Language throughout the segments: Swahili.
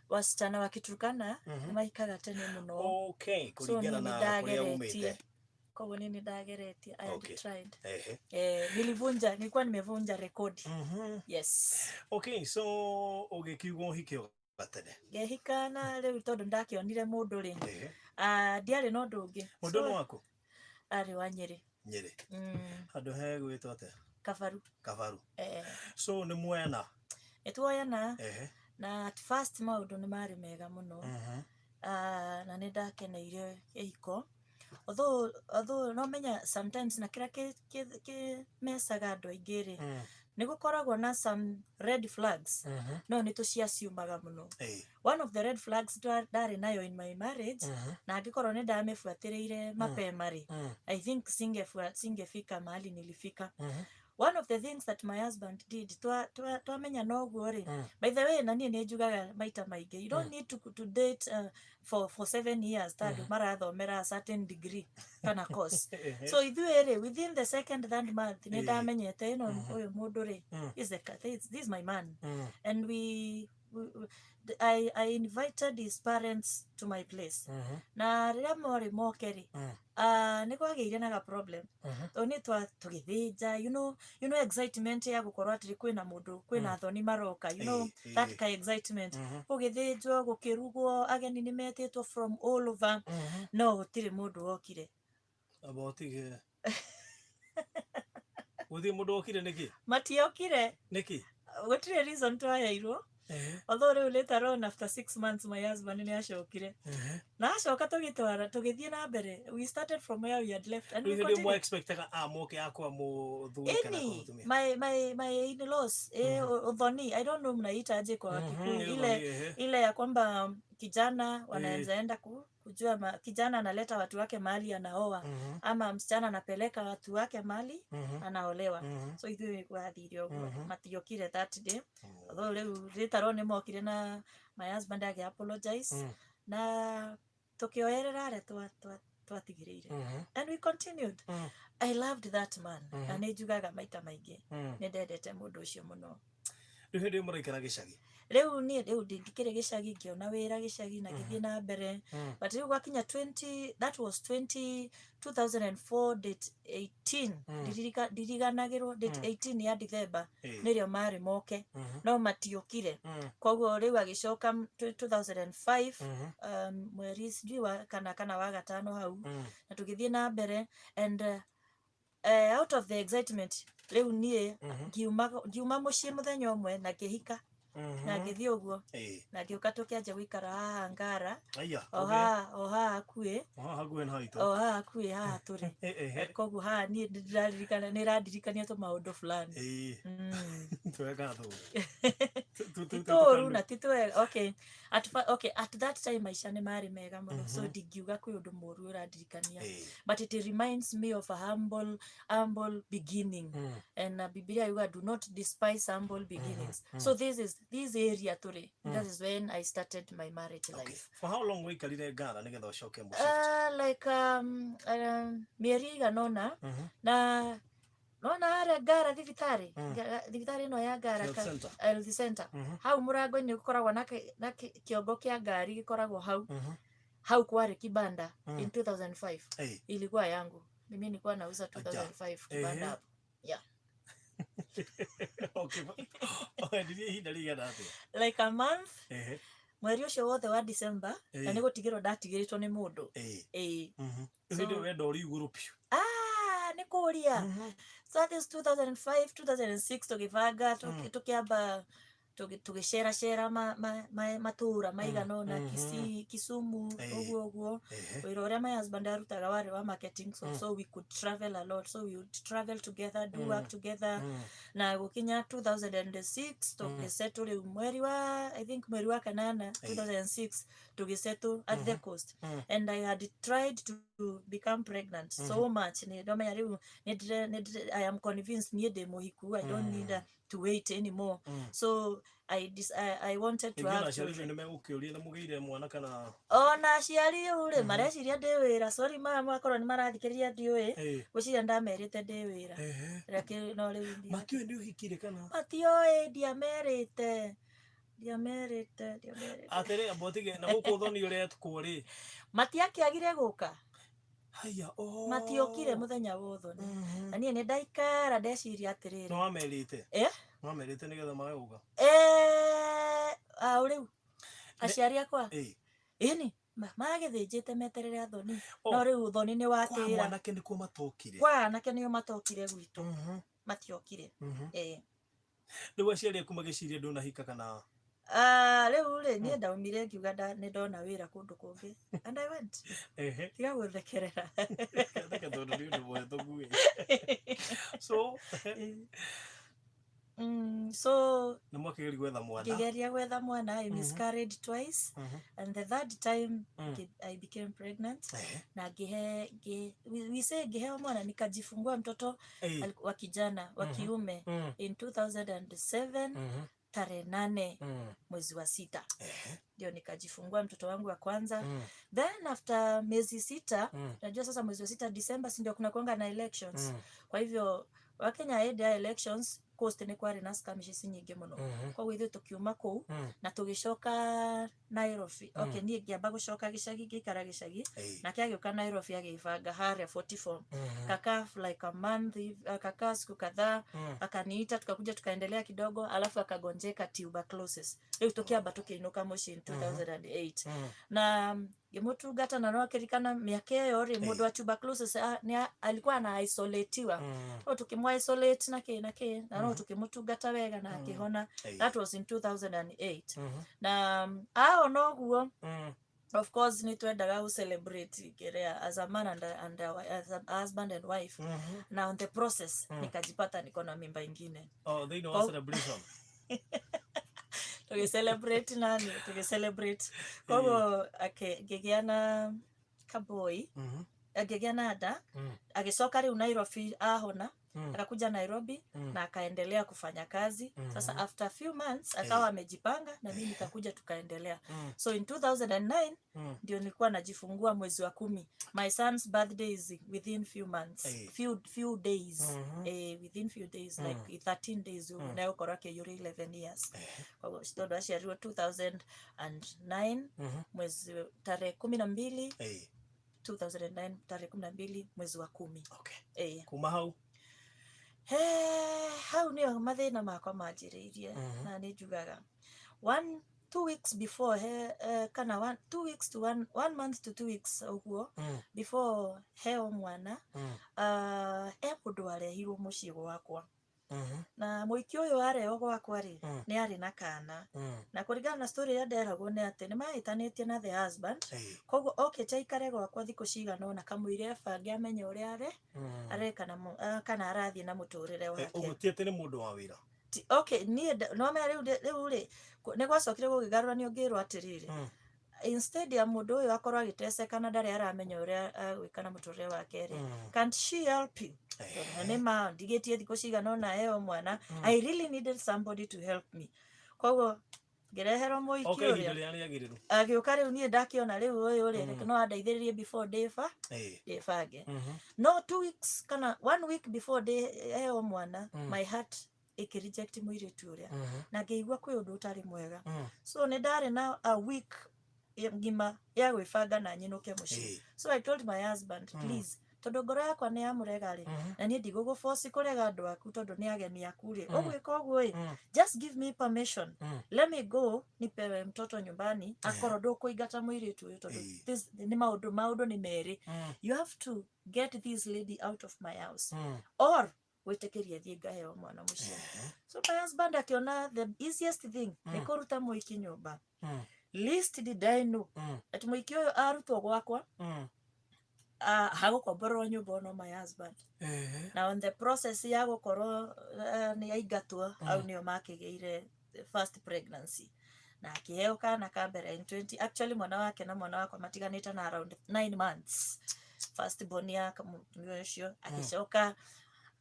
wasichana wa Kiturkana mahikaga tene muno. Okay, kulingana na kuria umite. Kwa nini ndageretie? I had tried. Nilikuwa nimevunja rekodi. Yes. Okay, so ugikiugo hikio gatene. Ngehikana riu tondu ndakionire mundu ri. Ndiari no ndungi. Mundu no wako? Ari wa Nyeri. Nyeri. Handu he gwitwo atia? Kabaru. Kabaru. So ni mwena. Etwoyana. Na at first maundu ni mari mega muno. Na ni ndakeneire ihiko. Although no menya sometimes na kira ke mesaga andu aingiri nigukoragwo na some red flags no ni tuciaciumaga muno. One of the red flags ndari nayo in my marriage na angikorwo ni ndamefuatiriire mapema ri I think singefika mahali nilifika. One of the things that my husband did twamenya noguo ri by the way nani ni njugaga maita maingi you don't need to date for 7 years tandu marathomera a certain degree kana course. So ithuere within the second third month ni ndamenyete ino uyu mundu ri this is my man. And I invited his parents to my place. Na rira mori mokeri ni kwageire na problem. Oni tugithinja you know excitement ya gukorwa atiri kwina mundu kwina thoni maroka that kind excitement. Ugithinjwo gukirugwo ageni ni metitwo from all over no gutiri mundu wokire. Abotige. Uthi mundu wokire niki? Matiokire. Niki? Gutiri reason twayairwo. Although riu later on after 6 months my husband ni acokire. Na acoka tugithie na mbere. We started from where we had left and we continued. We expectaga moke akwa muthuuri kana kutumia. My in-laws udhoni I don't know mnaita aje kwa Kikuyu ile ya kwamba kijana wanaanzaenda kujua kijana analeta watu wake mahali anaoa ama msichana anapeleka watu wake mahali anaolewa. So ithu gwathirio matiokire that day. Although later on mokire na my husband age apologize na tukioerera re twatigireire and we continued. I loved that man na nijugaga maita maingi ni ndendete mundu ucio muno. Riu muraikara gicagi? Riu ndingikire gicagi ngiona wira gicagi na githie na mbere but riu gwakinya 2004 date 18 diriganagirwo date 18 ya December nirio mari moke no matiokire. Koguo riu agicoka 2005 mweri sijui wa kana wa gatano hau na tugithie na mbere and out of the excitement riu nie ngiuma mucii muthenya umwe na ngihika na ngithie uguo na ngiuka tukianjia guikara haha Ngara oha hakuhi haha turi. Koguo haha nie niradirikania tu maundu fulani twega titoru na titwega. Okay at that time maisha ni mari mega muno so ndingiuga kwi undu moru uradirikania but it reminds me of a humble beginning and Biblia yuga do not despise humble beginnings. So this area turi that is when I started my marriage life. For how long wikarire Ngara nigetha ucoke muciĩ? Like mieri iganona na nona aria Ngara thibitari ino ya Ngara Health Center hau murango-ini gukoragwo na kiongo kia ngari gikoragwo hau kwari kibanda in 2005 ilikuwa yangu mimi nilikuwa nauza 2005 kibanda hapo Okay. Like a month mweri ucio wothe wa December na ni gutigirwo ndatigiritwo ni mundu ndio wendo uri iguru piu ni kuria. So this 2005 2006 tugibanga tukiamba tugicera matura maiganona Kisumu uguo wira uria my husband arutaga wari wa marketing so we could travel a lot, so we would travel together, do work together. Na gukinya 2006 tugisettle mweri wa I think mweri wa kanana 2006 tugisettle at the coast and I had tried to become pregnant so much ni domenya riu I am convinced ni de muhiku I don't need to wait anymore. So I wanted to have children. Na ciari uri mareciria ndi wira sorry mama akorwo ni marathikiriria ndiui guciria ndamerite ndi wira reke no riu makio ndi uhikire kana matioe ndiamerite Ndiomerete. Atere abotige na guku thoni uretwo ri. Matiakĩagire gũka. Haya Matiokire muthenya wa uthoni. Na niĩ nĩ ndaikara ndeciria atĩrĩrĩ. No wamerite. No wamerite nigetha magaguka. Rĩu aciari akwa. Ĩni magĩthĩnjĩte meterere athoni. No rĩu uthoni nĩ watĩra. Kwa mwanake nĩ kuo matokire. Kwa anake nĩo matokire gwitũ. Matiokire. Rĩu aciari aku magĩciria ndũnahika kana? Rĩu rĩ niĩ ndaumire ngiuga nĩ ndona wĩra kũndũ kũngĩ. And I went. Tiga gũthekerera. Theke tondũ nĩ ũndũ mũhetũku. So nĩ mwakĩgeria gwetha mwana. Ngĩgeria gwetha mwana. I miscarried twice. And the third time I became pregnant. Na ngĩheo mwana nikajifungua mtoto wa kijana wa kiume in 2007 tarehe 8 mwezi wa 6. Ndio nikajifungua mtoto wangu wa kwanza. Then after miezi 6, najua sasa mwezi wa 6 December ndio kuna kuanga na elections. Kwa hivyo Wakenya area elections coast ni kwari na skirmishes nyingi muno. Kwa hivyo tukiuma kuu na tugicoka Nairobi. Okay, niĩ ngĩamba gucoka gĩcagi ngĩikara gĩcagi na kĩagĩũka Nairobi agĩbanga harĩa 44. Kaka like a month, kaka siku kadhaa akaniita tukakuja tukaendelea kidogo alafu akagonjeka tuberculosis. Rĩu tukiamba tukiinuka muciĩ in 2008. Na ngĩmũtungata na no akĩrikana mĩaka ĩyo rĩ mũndũ wa tuberculosis alikuwa ana isolatiwa. Tukimwa isolate na kĩ na no tukimũtungata wega na akĩhona. That was in 2008. Na no guo of course ni twendaga to celebrate gerea as a man and as a husband and wife. Na on the process nikajipata niko na mimba ingine. They know celebration. Tuge celebrate. Kwa hivyo ngĩgĩa na kaboy. Ngĩgĩa na nda. Agĩcoka rĩu Nairobi ahona. Akakuja Nairobi na akaendelea kufanya kazi. Sasa after few months akawa amejipanga na mimi nikakuja tukaendelea. So in 2009 ndio nilikuwa najifungua mwezi wa 10. My son's birthday is within few months. Few days. Within few days like 13 days na uko rake yuri 11 years. Kwa hivyo ndo aciarirwo 2009 mwezi tarehe 12. 2009 tarehe 12 mwezi wa 10. Okay. Kuma hau hau nĩho mathĩna makwa manjĩrĩirie. Na nĩ njugaga 2 weeks before kana 2 weeks to 1 month to 2 weeks uguo before heo mwana mũndũ arehirwo mũciĩ gwakwa. Na mũiki ũyũ arehwo gwakwa rĩ nĩ arĩ na kana. Na kũringana na story ya nderagwo nĩ atĩ nĩ mahĩtanĩtie na the husband. Koguo okĩte aikare gwakwa thikũ cigana ũna kamũire bange amenye ũrĩa areka kana arathiĩ na mũtũrĩre wake. Ũguo ti atĩ nĩ mũndũ wa wĩra. Okay, niĩ no me rĩu rĩ nĩ gwacokire gũgĩgarũranio ngĩrwo atĩrĩrĩ instead ya mũndũ ũyũ akorwo agĩteceka na ndarĩ aramenya ũrĩa agwĩka na mũtũrĩre wake rĩ can't she help you? Nĩ ma ndigĩtie thikũ cigana ũna heo mwana. I really needed somebody to help me. Koguo ngĩreherwo mũiki ũrĩa agĩũka rĩu niĩ ndakĩona rĩu ũyũ rĩ no andeithĩrĩrie before ndĩbange. No 2 weeks kana 1 week before heo mwana my heart ikireject mũirĩtu ũrĩa na ngĩigua kwĩ ũndũ ũtarĩ mwega. So nĩ ndarĩ na a week ngima ya gwĩbanga na nyinũke mũciĩ. So I told my husband please tondũ ngoro yakwa nĩ yamũrega rĩ na niĩ ndigũgũforce kũrega andũ aku tondũ nĩ ageni aku rĩ ũgwĩka ũguo ĩ just give me permission, let me go nipewe mtoto nyumbani akorwo ndũkũingata mũirĩtu ũyũ tondũ nĩ maũndũ nĩ merĩ. You have to get this lady out of my house or wĩtĩkĩrie thiĩ ngaheo mwana mũciĩ. So my husband akiona the easiest thing nĩ kũruta mũiki nyũmba. Least did I know atĩ mũiki ũyũ arutwo gwakwa hagũkomborwo nyũmba no my husband. Na on the process ya gũkorwo nĩ aingatwo au nĩo makĩgĩire first pregnancy. Na akĩheo kana ka mbere in 20 actually mwana wake na mwana wakwa matiganĩte na around 9 months. First born ya mũtumia ũcio agĩcoka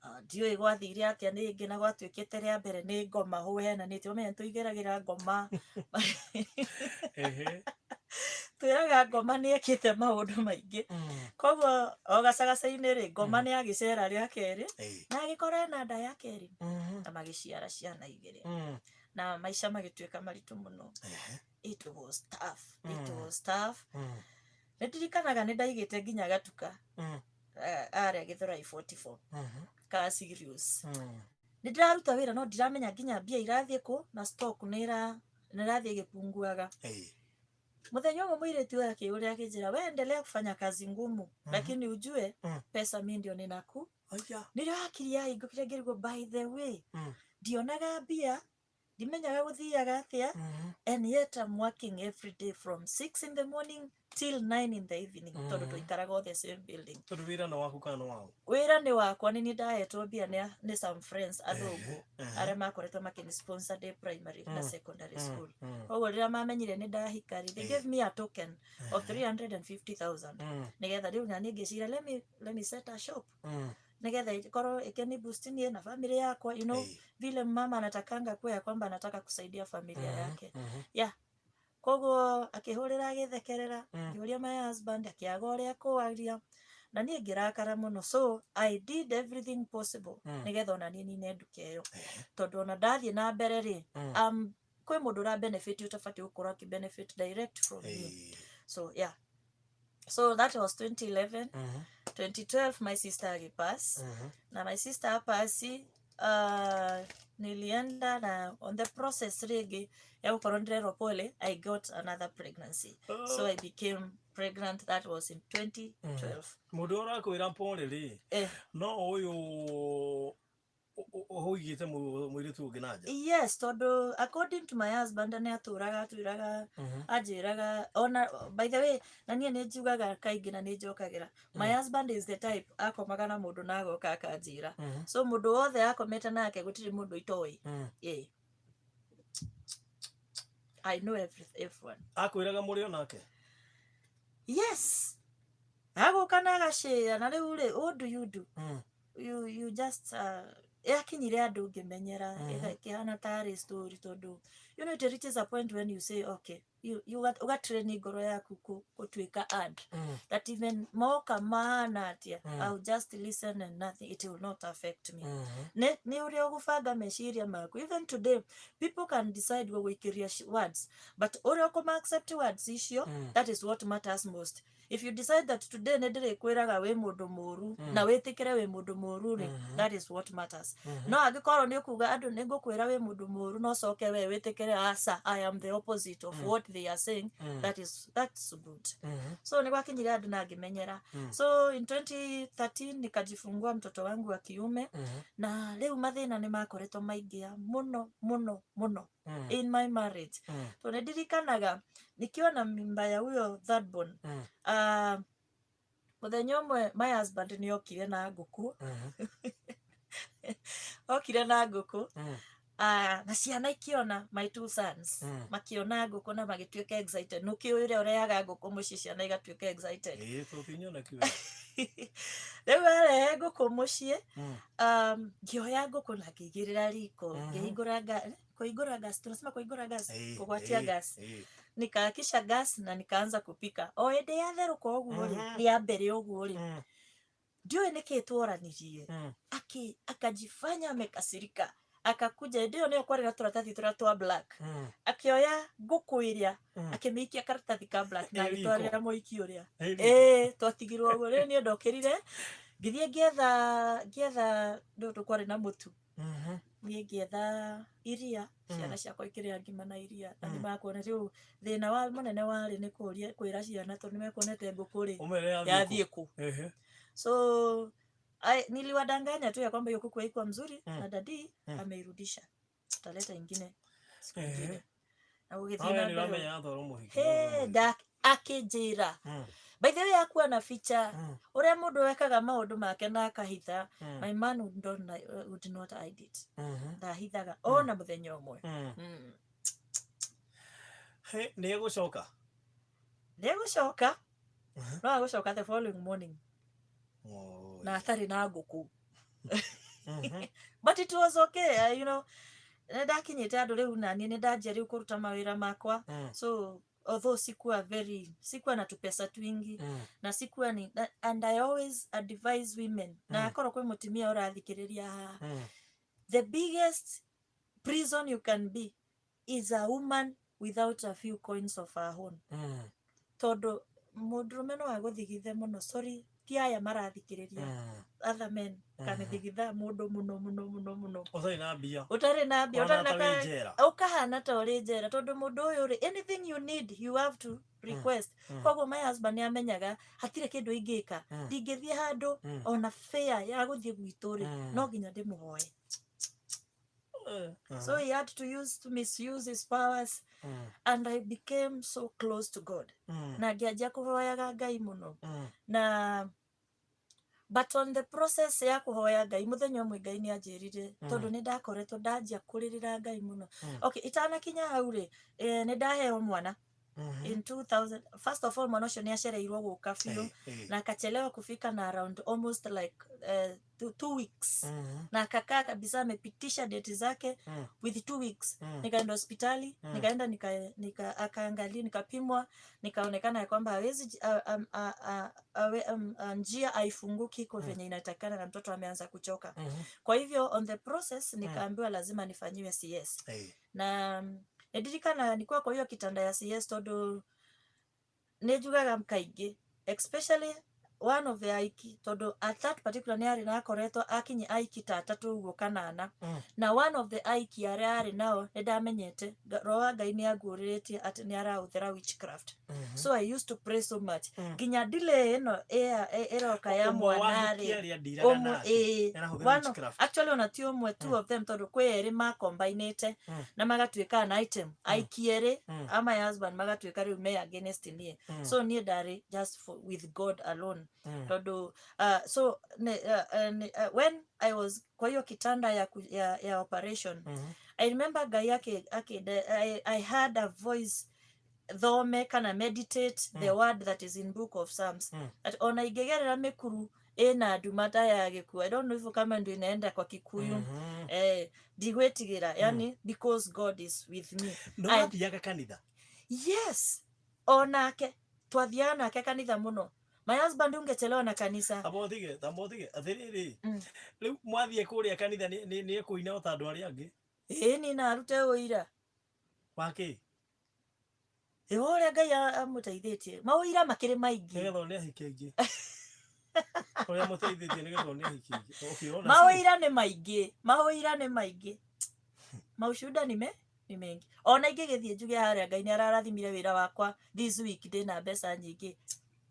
ndiũĩ gwathire atĩa ningĩ na gwatuĩkĩte rĩa mbere nĩ ngoma hũhenanĩtio ũmenya tũigĩragĩra ngoma. Twĩraga ngoma nĩ ekĩte maũndũ maingĩ. Koguo o gacagaca-inĩ rĩ ngoma nĩ agĩcera rĩa kerĩ na agĩkora ena nda ya kerĩ na magĩciara ciana igĩrĩ. na maisha magituika maritu muno. It was tough. Nĩndirikanaga nĩndaigĩte nginya gatuka aria Githurai 44 ka serious. Nĩndĩraruta wĩra no ndiramenya nginya mbia irathiĩ kũ na stock nĩrathiĩ gĩpunguaga. Muthenya ũmwe mũirĩtu wake ũrĩa akĩnjĩra we endelea kufanya kazi ngumu lakini ujue pesa mingi ndio ninaku. Nĩrakiria hingũkire ngĩrigwo by the way ndionaga mbia ndimenyaga gũthiaga atĩa and yet I'm working every day from 6 in the morning till 9 in the evening tondũ tũikaraga the same building. Tondũ wĩra nĩ waku kana nĩ wao? Wĩra nĩ wakwa, nĩ ndahetwo mbia nĩ some friends athũngũ arĩa makoretwo makĩni sponsor day primary na secondary school. Koguo rĩrĩa mamenyire nĩ ndahika they gave me a token of 350,000 nĩgetha rĩu na niĩ ngĩcira let me set a shop nĩgetha ikorwo ikeni boost niĩ na family yakwa, you know vile mama anatakanga kwa kwamba anataka kusaidia familia yake. Koguo akihurira agithekerera ngiuria my husband akiaga uria kwaria na niĩ ngĩrakara muno, so I did everything possible nĩgetha ona niĩ nine nduka ĩyo tondũ ona ndathiĩ na mbere rĩ kwĩ mũndũ ũra benefit ũtabatiĩ gũkorwo akĩ benefit direct from you. So that was 2011. 2012 my sister agipass na my sister apasi nilienda na on the process rigi ya gukorwo ndirerwo pole I got another pregnancy. So I became pregnant, that was in 2012. Mundu urakwira pole ri no uyu uhugite muiritu ungi nanja? Yes, tondu according to my husband nĩ aturaga anjiraga ona by the way na niĩ nĩ njugaga kaingĩ na nĩ njokagira my husband is the type akomaga na mundu na agoka akanjira so mundu wothe akomete nake gutiri mundu itoi. I know everyone. Akwiraga muri onake? Yes, agoka na agashare na riu ri what do you do? You just yakinyire andu ngimenyera ikihana tari story tondu you know it reaches a point when you say okay you got training ngoro yaku gutwika ad that even moka mahana atia I'll just listen and nothing, it will not affect me. Ni uri ogubanga meciria maku. Even today people can decide gwĩkiria words but uri okoma accept words icio that is what matters most. If you decide that today nedire kwiraga we mundu muru na witikire we mundu muru that is what matters. No agikorwo ni ukuga andu ningukwira we mundu muru no coke we witikire asa I am the opposite of what they are saying, that's good. So ni gwakinyire andu na ngimenyera. So in 2013 nikajifungua mtoto wangu wa kiume na leo mathina ni makoretwo maingia muno in my marriage. So ndirikanaga nikiwa na mimba ya huyo third born muthenya umwe my husband ni okire na nguku na ciana ikiona my two sons makiona nguku na magituika excited nukiuire ureaga nguku muci ciana igatuika excited tukinyona kiwe rĩu arehe nguku muciĩ ngĩoya nguku na ngĩigĩrĩra riko kũhingũra gas tunasema kũhingũra gas kũgwatia gas nikahakisha gas na nikaanza kupika o hĩndĩ yatheruka ũguo rĩ rĩa mbere ũguo rĩ ndiũĩ nĩkĩ tworanirie akajifanya amekasirika akakuja ndio nĩyo kwarĩ na tũratathi tũrĩa twa black akioya nguku iria akĩmĩikia karatathi ka black na agĩtwarĩra mũiki ũrĩa twatigirwo ũguo. Rĩu niĩ ndokĩrire ngĩthiĩ ngĩetha ndũndũ kwarĩ na mũtu niĩ ngĩetha iria ciana ciakwa ikĩrĩa ngima na iria na nĩmakuona rĩu thĩna wa mũnene warĩ nĩ kwĩra ciana tondũ nĩmekwonete ngũkũ rĩ yathiĩ kũ. So niliwadanganya tu ya kwamba hiyo kuku haikuwa mzuri na dadi ameirudisha tutaleta ingine siku nyingine na ugithina ndio akijira by the way akuwa na feature uria mundu wekaga maundu make na akahitha my man would not hide it ndahithaga ona muthenya umwe ni gucoka no agucoka the following morning na atari na nguku but it was okay, you know ndakinyite andu riu na niĩ nĩndanjia riu kuruta mawĩra makwa so although sikuwa na tupesa twingi na sikuwa ni and I always advise women na akorwo kwĩ mutumia ũrathikĩrĩria the biggest prison you can be is a woman without a few coins of her own. Todo mũndũrũme no agũthigithe mũno, sorry ti aya marathikĩrĩria other men kanithigitha mũndũ mũno ũtarĩ na mbia ũtarĩ na ũkahana ta ũrĩ njera, tondũ mũndũ ũyũ rĩ, anything you need you have to request. Koguo my husband nĩamenyaga hatirĩ kĩndũ ingĩka, ndingĩthiĩ handũ ona fare ya gũthiĩ gwitũ rĩ no nginya ndĩmũhoe. So he had to misuse his powers, and I became so close to God. Na ngĩanjia kũhoyaga Ngai mũno. Na but on the process ya kũhoya Ngai, mũthenya ũmwe Ngai nĩanjĩrire, tondũ nĩndakoretwo ndanjia kũrĩrĩra Ngai mũno. Okay, itanakinya hau rĩ, nĩndaheo mwana. In 2000, first of all, mwana ũcio nĩacereirwo gũka biũ na akachelewa kufika na around almost like 2 weeks. Na akakaa kabisa amepitisha date zake with 2 weeks. Nikaenda hospitali, nikaenda akaangalia, nikapimwa, nikaonekana ya kwamba hawezi njia haifunguki kwa venye inatakana na mtoto ameanza kuchoka. Kwa hivyo on the process nikaambiwa lazima nifanyiwe CS. Na ndirikana nilikuwa kwa hiyo kitanda ya CS tondũ nĩnjugaga kaingĩ, especially one of the aiki, tondũ at that particular nĩ arĩ na akoretwo akinye aiki ta 3 ũguo kana 4. Na one of the aiki arĩa arĩ nao nĩndamenyete roho wa Ngai nĩanguũrĩrĩtie atĩ nĩarahũthĩra witchcraft. So I used to pray so much. Nginya delay ĩno ĩroka ya mwana rĩ, actually ona ti ũmwe, 2 of them, tondũ kwĩ erĩ makombainĩte na magatuĩka an item. Aiki erĩ a my husband magatuĩka rĩu me against niĩ. So niĩ ndarĩ just with God alone. Tondũ so when I was kwa hiyo kitanda ya operation, I remember Ngai I had a voice thome kana meditate the word that is in book of Psalms. At ona ingĩgerera mĩkuru ĩna ndumata ya gĩkuũ, I don't know if kama ndio inaenda kwa Kikuyu, ndigwĩtigĩra, yani because God is with me. Nĩwathiaga kanitha? Yes, onake twathiaga nake kanitha mũno. My husband ungechelewa na kanisa. Amothige athiriri. Rĩu mwathiĩ kũrĩa kanitha nĩ kũina o ta andũ arĩa angĩ? Ni narute ũira. Wake? Ũrĩa Ngai amũteithĩtie. Maũira makĩrĩ maingĩ. Nĩgetha one ahiki aingĩ. Ũrĩa mũteithĩtie nĩgetha one ahiki aingĩ. Okay, ona. Maũira nĩ maingĩ. Maushuda ni mengi. Ona ingĩgĩthiĩ njuge harĩa Ngai nĩararathimire wĩra wakwa this week ndĩna mbeca nyingĩ.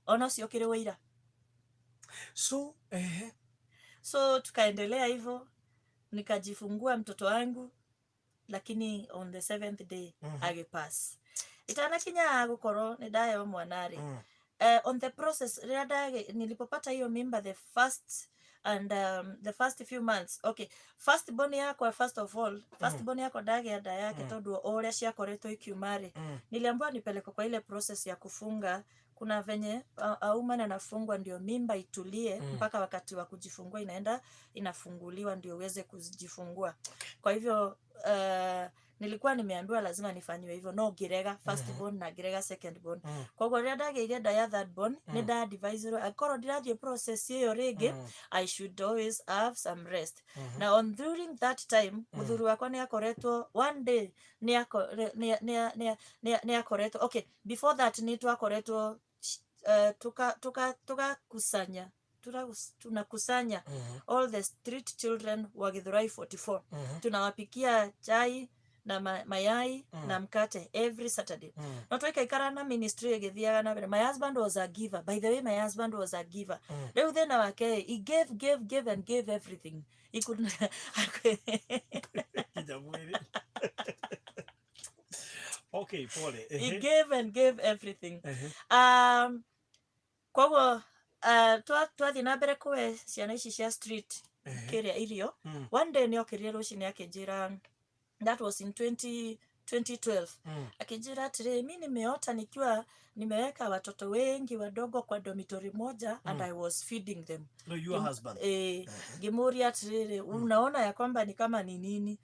Ona sio kile waira. So tukaendelea hivyo, nikajifungua mtoto wangu, lakini on the 7th day agepass. Itanakinya gũkorwo nĩndaheo mwana rĩ. On the process nilipopata hiyo mimba, the first few months, okay, first born yako ndagĩa nda yake, tondũ ũrĩa ciakoretwo ikiuma rĩ, niliambiwa nipeleke kwa ile process ya kufunga. Kuna venye woman anafungwa ndio mimba itulie mpaka wakati wa kujifungua inafunguliwa ndio uweze kujifungua. Kwa hivyo nilikuwa nimeambiwa lazima nifanywe hivyo, no ngĩrega first born na ngĩrega second born. Kwa hivyo rĩrĩa ndagĩire nda ya third born nĩ advisory akorwo ndirathiĩ process iyo rĩngĩ, I should always have some rest. Now during that time mũthuri wakwa nĩ akoretwo one day nĩ akoretwo, okay, before that nĩ twakoretwo tunakusanya all the street children wa Githurai 44. Tunawapikia chai na mayai na mkate every Saturday. Na tuikaikara na ministry igithiaga na mbere. My husband was a giver. By the way, my husband was a giver. Rĩu thĩna wake, he gave and gave everything. He couldn't. Okay, pole. He gave and gave everything. Kwa hivyo twathiĩ na mbere kũhe ciana ici cia street kĩrĩa irio. One day nĩokĩrire rũcinĩ akĩnjĩra, that was in 2012. Akijira atire, mimi nimeota nikiwa nimeweka watoto wengi wadogo kwa dormitory moja and I was feeding them. No, your husband. Gimuria atire, unaona ya kwamba ni kama ni nini?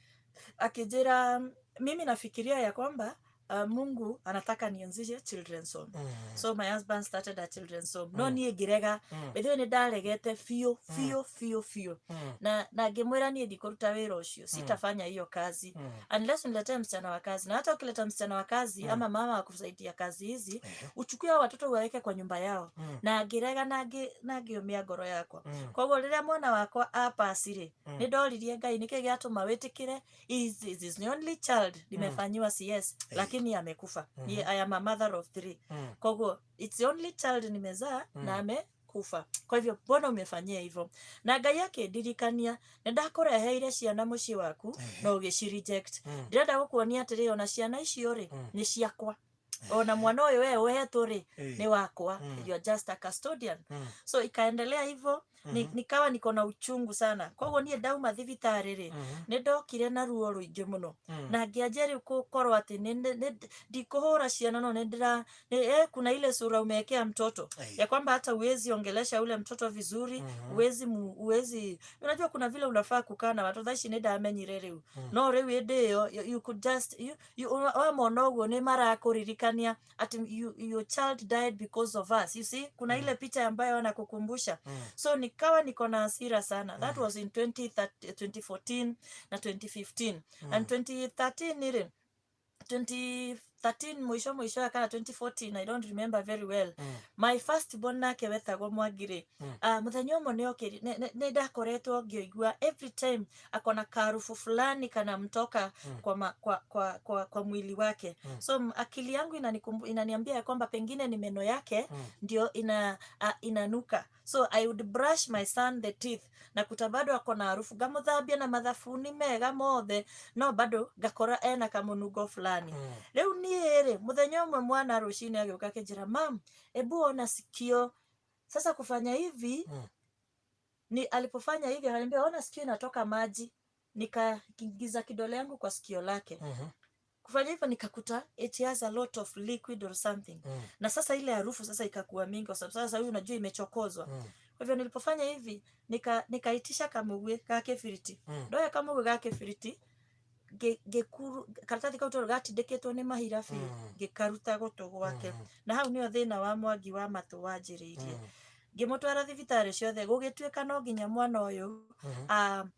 Akijira, mimi nafikiria ya kwamba Mungu anataka nianzishe children's home. So my husband started a children's home. No niĩ ngĩrega, bethe nĩ ndaregete fio. Na ngĩmwĩra niĩ ndikũruta wĩra ũcio, sitafanya hiyo kazi unless uniletee msichana wa kazi. Na hata ukileta msichana wa kazi ama mama akusaidia kazi hizi, uchukue watoto uwaweke kwa nyumba yao. Na ngĩrega na ngĩũmia ngoro yakwa. Koguo rĩrĩa mwana wakwa apacire, nĩ ndoririe Ngai nĩkĩ gĩatũma wĩtĩkĩre. Is the only child nimefanyiwa CS, lakini amekufa. I am a mother of 3. Koguo it's the only child nimezaa na amekufa. Kwa hivyo mbona umefanyia hivyo? Na Ngai yake ndirikania, nĩndakũreheire ciana mũciĩ waku no ũgĩci-reject. Ndĩrenda gũkuonia atĩrĩ, ona ciana icio rĩ nĩ ciakwa. Ona mwana ũyũ we uhetwo rĩ ni wakwa. You are just a custodian. So ikaendelea hivyo. Nikawa niko na uchungu sana. Koguo niĩ ndauma thibitarĩ rĩ nĩ ndokire na ruo rũingĩ mũno. Na ngĩanjia rĩu gũkorwo atĩ ndikũhũra ciana, no kuna ile sura umewekea mtoto ya kwamba hata uwezi ongelesha ule mtoto vizuri, uwezi unajua kuna vile unafaa kukaa na watoto. Ici nĩ ndamenyire rĩu. No rĩu hĩndĩ ĩyo you could just wa mwana ũguo nĩ marakũririkania ati your child died because of us. You see, kuna ile picha ambayo wanakukumbusha. So nikawa niko na hasira sana. That was in 2014 na 2015. And 2013 mwisho kana 2014, I don't remember very well. My first born nake wetagwo Mwangire. Muthenya ũmwe nĩ ndakoretwo ngĩigua every time akona karufu fulani kana mtoka kwa mwili wake. So akili yangu inaniambia kwamba pengine ni meno yake ndio inanuka. So I would brush my son the teeth na kutabado akona harufu gamuthambia na mathafuni mega mothe, no bado gakora ena kamunugo fulani. Leo niĩ muthenya ũmwe mwana rũcinĩ agĩũka akĩnjĩra, mam, ebu ona sikio. Sasa kufanya hivi alipofanya hivi aliniambia, ona sikio inatoka maji. Nikaingiza kidole yangu kwa sikio lake. Kufanya hivyo nikakuta it has a lot of liquid or something. Na sasa ile harufu sasa ikakuwa mingi kwa sababu sasa huyu unajua imechokozwa. Kwa hivyo nilipofanya hivi nikaitisha kamugwe gake firiti. Ndoya kamugwe gake firiti gekuru karatathi kauto gatindikitwo ni mahira biũ ngikaruta gũtũ gwake. Na hau nĩo thĩna wa Mwangi wa matũ wanjĩrĩirie. Ngĩmũtwara thibitarĩ ciothe, gũgĩtuĩka no nginya mwana ũyũ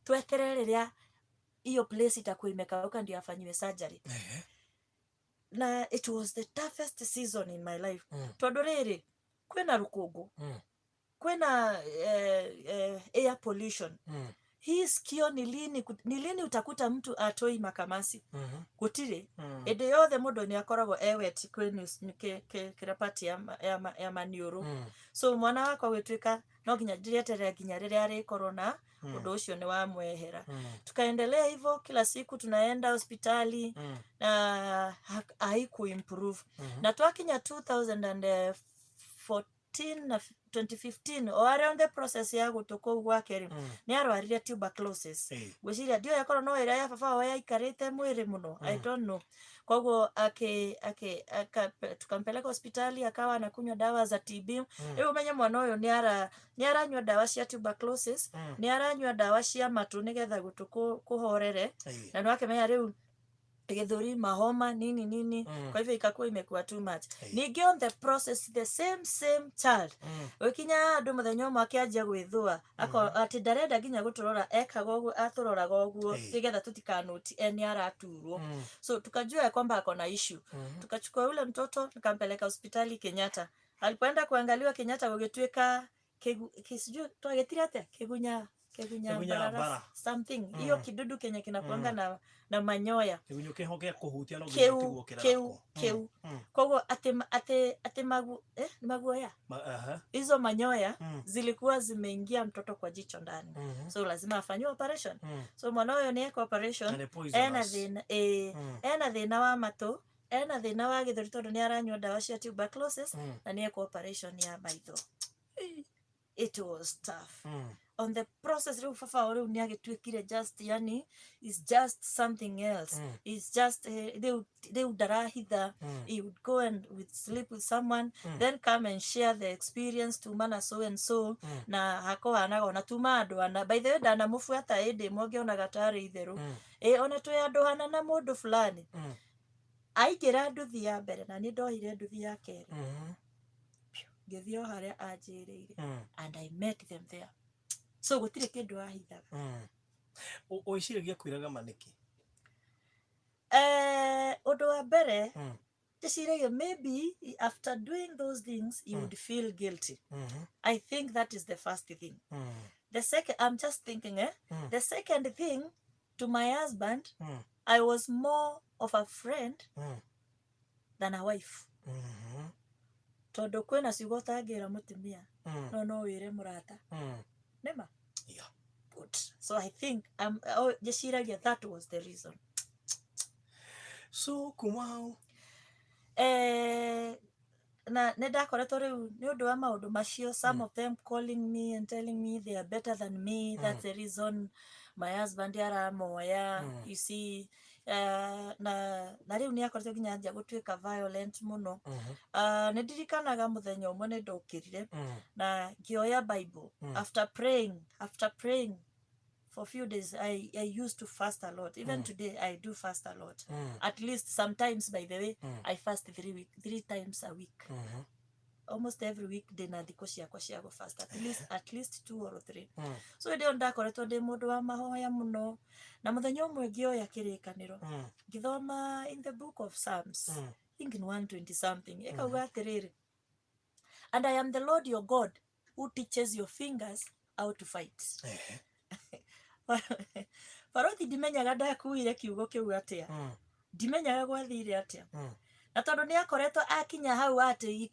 tweterere rĩrĩa iyo place itakuwa imekauka ndio afanyiwe surgery. Na it was the toughest season in my life. Tondũ rĩrĩ kwĩna rũkũngũ, kwĩna air pollution. Hii sikio ni lini utakuta mtu atoi makamasi? Gutire. Ende yothe mundu ni akoragwo ewet kwini kirapati ya maniuru. So mwana wakwa gwituika no nginya ndiretere nginya riria ari corona undu ucio ni wa mwehera. Tukaendelea hivyo kila siku tunaenda hospitali na haiku improve. Na twakinya 2014 na 2015 or around the process ya gutuko gwake ni arwarire tuberculosis. Gwiciria ndio yakoro no ira ya baba wa ikarite mwiri muno. I don't know. Koguo tukampeleka hospitali akawa anakunywa dawa za TB. Rĩu umenye mwana ũyũ ni aranywa dawa cia tuberculosis, ni aranywa dawa cia matu nigetha gutuko kuhorere. Na no akimenya rĩu githuri mahoma nini. Kwa hivyo ikakuwa imekuwa too much. Ningĩ on the process the same child wikinya andu muthenya ũmwe akĩanjia gwĩthũa ati ndarenda nginya gũtũrora ekaga ũguo atũroraga ũguo nigetha tutikanoti eni araturwo. So tukajua kwamba akona issue. Tukachukua yule mtoto tukampeleka hospitali Kenyatta. Alipoenda kuangaliwa Kenyatta gũgĩtuĩka kisijui twagĩtire atĩa kigunya bara something hiyo kidudu kenye kinakuanga na manyoya kigunyũ kĩhogea kuhutia no gĩtigwo kĩrako koguo ate maguoya hizo manyoya zilikuwa zimeingia mtoto kwa jicho ndani. So lazima afanywe operation. So mwana huyo ni operation ena thĩna wa matũ, ena thĩna wa gĩthũri tondũ ni aranyua dawa cia tuberculosis na ni operation ya maitho. It was tough. On the process rĩu baba ũrĩu ni agĩtuĩkire just yani is just something else. It's just they would darahitha. He would go and sleep with someone then come and share the experience to mana so and so na hako anaga na tuma andũ ana by the way ndana mũbuata ĩndĩ mongĩonaga tarĩ itherũ ona twĩ andũ hana na mũndũ fulani Aingĩra nduthi ya mbere na nĩ ndohire nduthi ya kerĩ. Ngĩthiĩ o harĩa anjĩrĩire. And I met them there. So gũtirĩ kĩndũ ahithaga. Ũiciragia kwĩraga manĩkĩ? Ũndũ wa mbere, ndĩciragia maybe after doing those things you would feel guilty. I think that is the first thing. The second, I'm just thinking, the second thing, to my husband, I was more of a friend than a wife. Tondũ kwĩna ciugo ũtangĩra mũtumia, no wĩre mũrata. Nĩma? Yeah. Good. So I think, ndĩciragia that was the reason. So, kuma hau? Na nĩndakoretwo rĩu nĩ ũndũ wa maũndũ macio, some of them calling me and telling me they are better than me. That's the reason my husband aramoya. You see, na rĩu nĩakoretwo nginya anjia gũtuĩka violent mũno. Nĩndirikanaga mũthenya ũmwe nĩndokĩrire na ngĩoya Bible. After praying for a few days, I used to fast a lot. Even today, I do fast a lot. At least sometimes, by the way, I fast 3 times a week. Almost every week, ndĩna thikũ ciakwa cia gũfast. At least 2 or 3. So ndio ndakoretwo ndĩ mũndũ wa mahoya mũno. Na mũthenya ũmwe ngĩoya kĩrĩkanĩro. Ngĩthoma in the book of Psalms. I think in 120 something. Ĩkauga atĩrĩrĩ. And I am the Lord your God who teaches your fingers how to fight. Baroti ndimenyaga ndakuire kiugo kiu atia. Ndimenyaga gwathire atia. Na tondũ nĩakoretwo akinya hau atĩ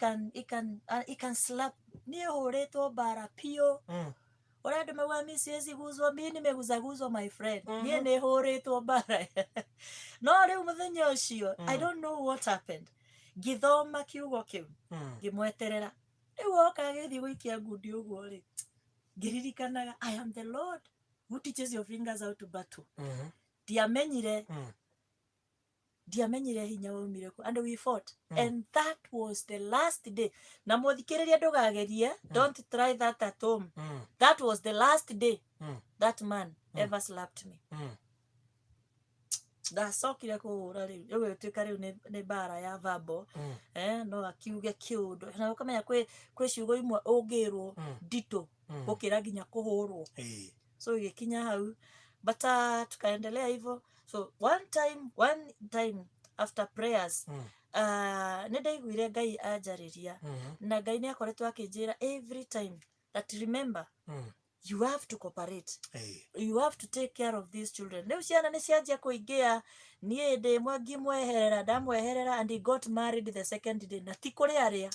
he can slap. Niĩ hũrĩtwo bara pio. Ũrĩa andũ mauga mimi siwezi guzwa, mimi nimeguzaguzwa my friend. Niĩ nĩ hũrĩtwo bara. No rĩu mũthenya ũcio, I don't know what happened. Ngĩthoma kiugo kiu. Ngĩmweterera. Rĩu oka gĩthiĩ gũikia ngundi ũguo rĩ. Ngĩririkanaga, I am the Lord who teaches your fingers how to battle. Ndiamenyire hinya waumire ku. And we fought. And that was the last day. Na mũthikĩrĩria ndũgagerie. Don't try that at home. That was the last day that man ever slapped me. Ndacokire kũhũra rĩu. Rĩu ĩtuĩka rĩu nĩ bara ya verbal. No akiuge kĩũndũ. Na ũkamenya kwĩ ciugo imwe ũngĩrwo nditũ gũkĩra nginya kũhũrwo. So ikinya hau, but tukaendelea hivyo. So one time after prayers, nĩndaiguire Ngai anjarĩria. Na Ngai nĩakoretwo akĩnjĩra every time that remember, you have to cooperate. You have to take care of these children. Rĩu ciana nĩcianjia kũingĩa. Niĩ ndĩmwe ngĩmweherera, ndamweherera, and he got married the second day. Na ti kũrĩ arĩa.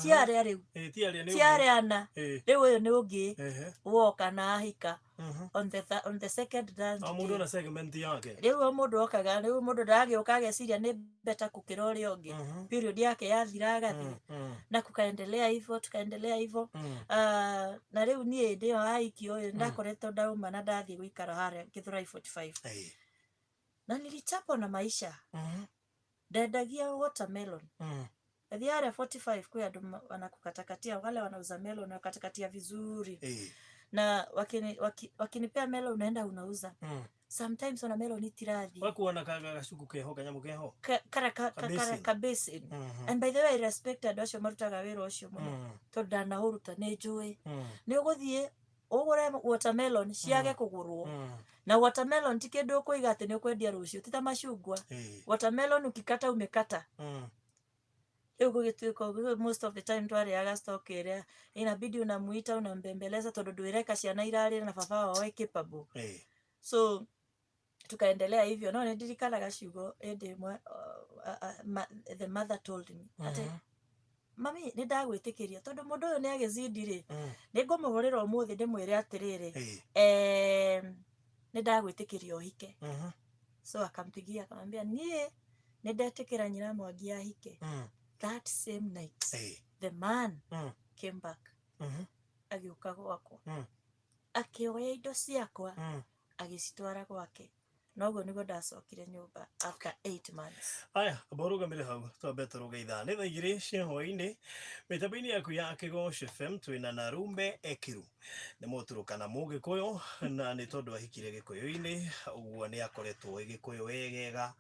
Ti arĩa rĩu. Ti arĩa ana. Rĩu ũyũ nĩ ũngĩ woka na ahika. On the second dance. Mũndũ na segment yake. Rĩu mũndũ okaga, rĩu mũndũ ndagĩũka ageciria nĩ better gũkĩra ũrĩa ũngĩ. Period yake yathira agathiĩ. Na tukaendelea hivyo. Na rĩu niĩ ndĩ ahiki ũyũ ndakoretwo ndauma na ndathiĩ gũikara harĩa Gĩthũrai 45. Na nilichapwa na maisha. Ndendagia watermelon. Thia area 45 kwa andũ wanakukatakatia, wale wanauza melon wanakatakatia vizuri. Na wakinipea melon unaenda unauza. Sometimes wana melon itirathi. Wakuona gacuku keho kanyamu keho. Kabesi. And by the way I respect andũ acio marutaga wĩra ũcio mũno. Tondũ ndanahũruta nĩ njũĩ. Nĩ ũgũthiĩ ũgũre watermelon ciage kũgũrwo. Na watermelon ti kĩndũ ũkũiga atĩ nĩ ũkwendia rũciũ, ti ta macungwa. Watermelon ukikata umekata. Most of the time twarĩaga stock ĩrĩa inabidi unamuita unambembeleza tondũ ndwĩreka ciana irarĩra na baba wao capable. So tukaendelea hivyo. No nĩndirikanaga ciugo ĩndĩ ĩmwe the mother told me ati mami nĩndagwĩtĩkĩria tondũ mũndũ ũyũ nĩagĩzidi rĩ nĩngũmũhũrĩra ũmũthĩ ndĩmwĩre atĩrĩrĩ nĩndagwĩtĩkĩria ũhike. So akampigia akamwambia niĩ nĩndetĩkĩra nyina Mwangi ahike. That same night, the man came back. Agĩũka gwakwa. Akĩoya indo ciakwa. Agĩcitwara gwake. Noguo nĩguo ndacokire nyũmba after 8 months. Aya, borũgamĩre hau twambe tũrũgeitha. Nĩ thaa 2 cia hwaĩ-inĩ. Mĩtambo-inĩ yaku ya Kĩgoco FM twĩna Narume Ekiru. Nĩ mũturũkana Mũgĩkũyũ na nĩ tondũ ahikire Gĩkũyũ-inĩ. Ũguo nĩ akoretwo Gĩkũyũ wegega.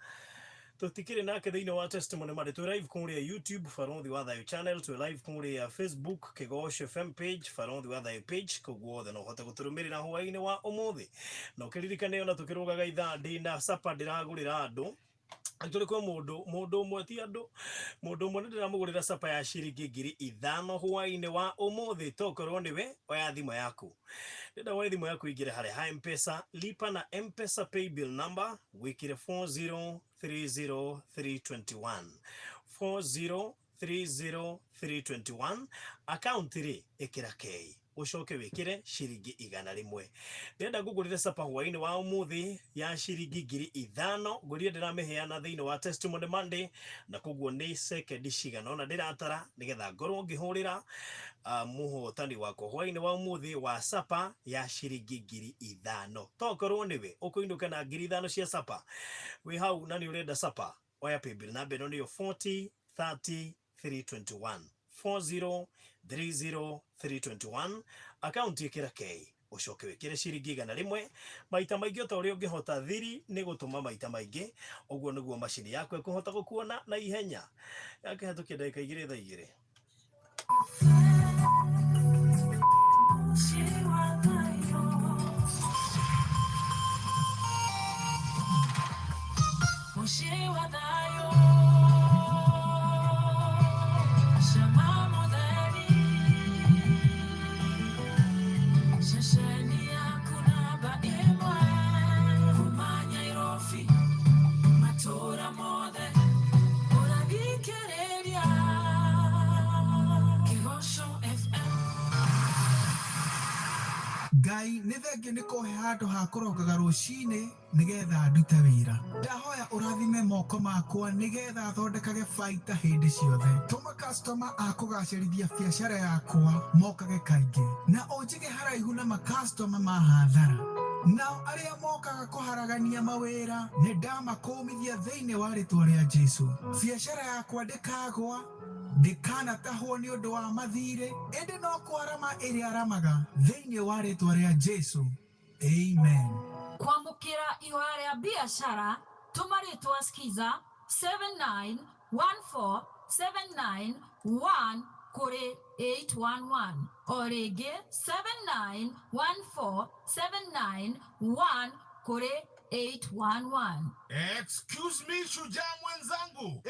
tutikire nake thiini wa Testimony Monday tu live kuria YouTube Farothi wa Thayo channel, tu live kuria Facebook Kigosho FM page Farothi wa Thayo page, koguo the no hote guturumirira hwaini wa umuthi no kiririkane ona tukirugaga itha ndina sapa ndiragurira andu tuli kwa mundu umwe ti andu mundu umwe ndiramugurira sapa ya ciringi 5,000 hwaini wa umuthi tokorwo niwe oya thimu yaku ndenda wa thimu yaku igire hare ha M-Pesa lipa na M-Pesa pay bill number wikire 4030321 4030321 account ri ikira K ucoke wikire ciringi 100 ndenda ngugurire sapa hwaini wa umuthi ya ciringi 5,000 ngurie ndirameheana thiini wa Testimony Monday na koguo ni sekendi cigana ona ndiratara nigetha ngorwo ngihurira muhotani wako hwaini wa umuthi wa sapa ya ciringi 5,000 tokorwo niwe ukuinuka na 5,000 cia sapa wi hau na ni urenda sapa oya pay bill number no niyo 4030321 4030321 account ikira K ucoke wikire ciringi 100 maita maingi ta uria ungihota thiri ni gutuma maita maingi uguo niguo machini yaku ikuhota gukuona na ihenya yake hatukie ndagika 2 thaa 2 Ngai nĩ thengiũ nĩ kũhe handũ ha kũrokaga rũcinĩ nĩgetha ndute wĩra. Ndahoya ũrathime moko makwa nĩgetha thondekage baita hĩndĩ ciothe. Tũma customer a kũgacĩrithia biacara yakwa mokage kaingĩ na ũnjige haraihu na customer ma hathara. Nao arĩa mokaga kũharagania mawĩra nĩ ndamakũmithia thĩinĩ wa rĩtwa rĩa Jesũ. Biacara yakwa ndĩkagwa ndikanatahwo nĩ ũndũ wa mathirĩ ĩndĩ no kwarama ĩrĩa aramaga thĩinĩ wa rĩtwa rĩa Jesũ. Amen. Kwamũkĩra ihoya rĩa biacara tũma rĩtwa skiza 7914791 kũrĩ 811 o rĩngĩ 7914791 kũrĩ 811. Excuse me, shujaa mwenzangu.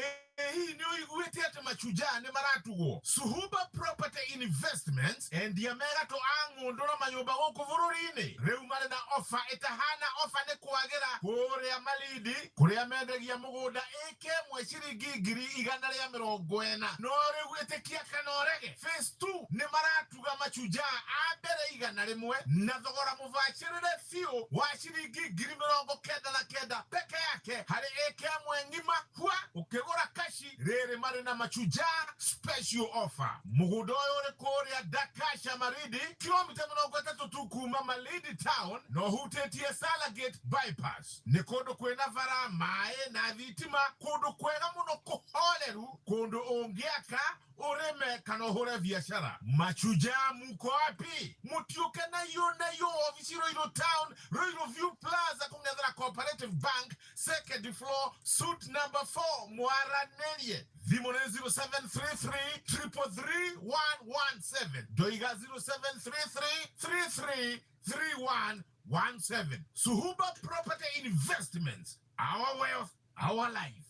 Hii ni uiguite ati machujaa ni maratugo. Suhuba Property Investments and yamera to angu ndona manyumba gũkũ bũrũri-inĩ. Rĩu marĩ na offer itahana offer ni kwagĩra kũrĩa Malindi kũrĩa mendagia mũgũnda ĩke mwe ciringi 140. No rĩu ĩtĩkia kana ũrege. Phase 2 ni maratuga machujaa a mbere 100 na thogora mũbacĩrĩre biũ wa ciringi 99 peke yake harĩ ĩke mwe ng'ima hwa ukigura kashi rĩrĩ marĩ na machujaa special offer. Mũgũnda ũyũ ũrĩ kũrĩa Dakasha Marindi kilomita 30 tu kuma Malindi town no hutĩtie Salagate bypass. Nĩ kũndũ kwĩna bara maĩ na thitima, kũndũ kwega mũno kũhoreru, kũndũ ũngĩaka ureme kana ũhũre biacara. Machujaa muko wapi? Mutiuke na yo ofisi Royal Town, Royal View Plaza kung'ethera Cooperative Bank, second floor, suite number 4, Mwaranerie. Thimo 0733-333-117. Doiga 0733-33-3117. Suhuba Property Investments. Our wealth, our life.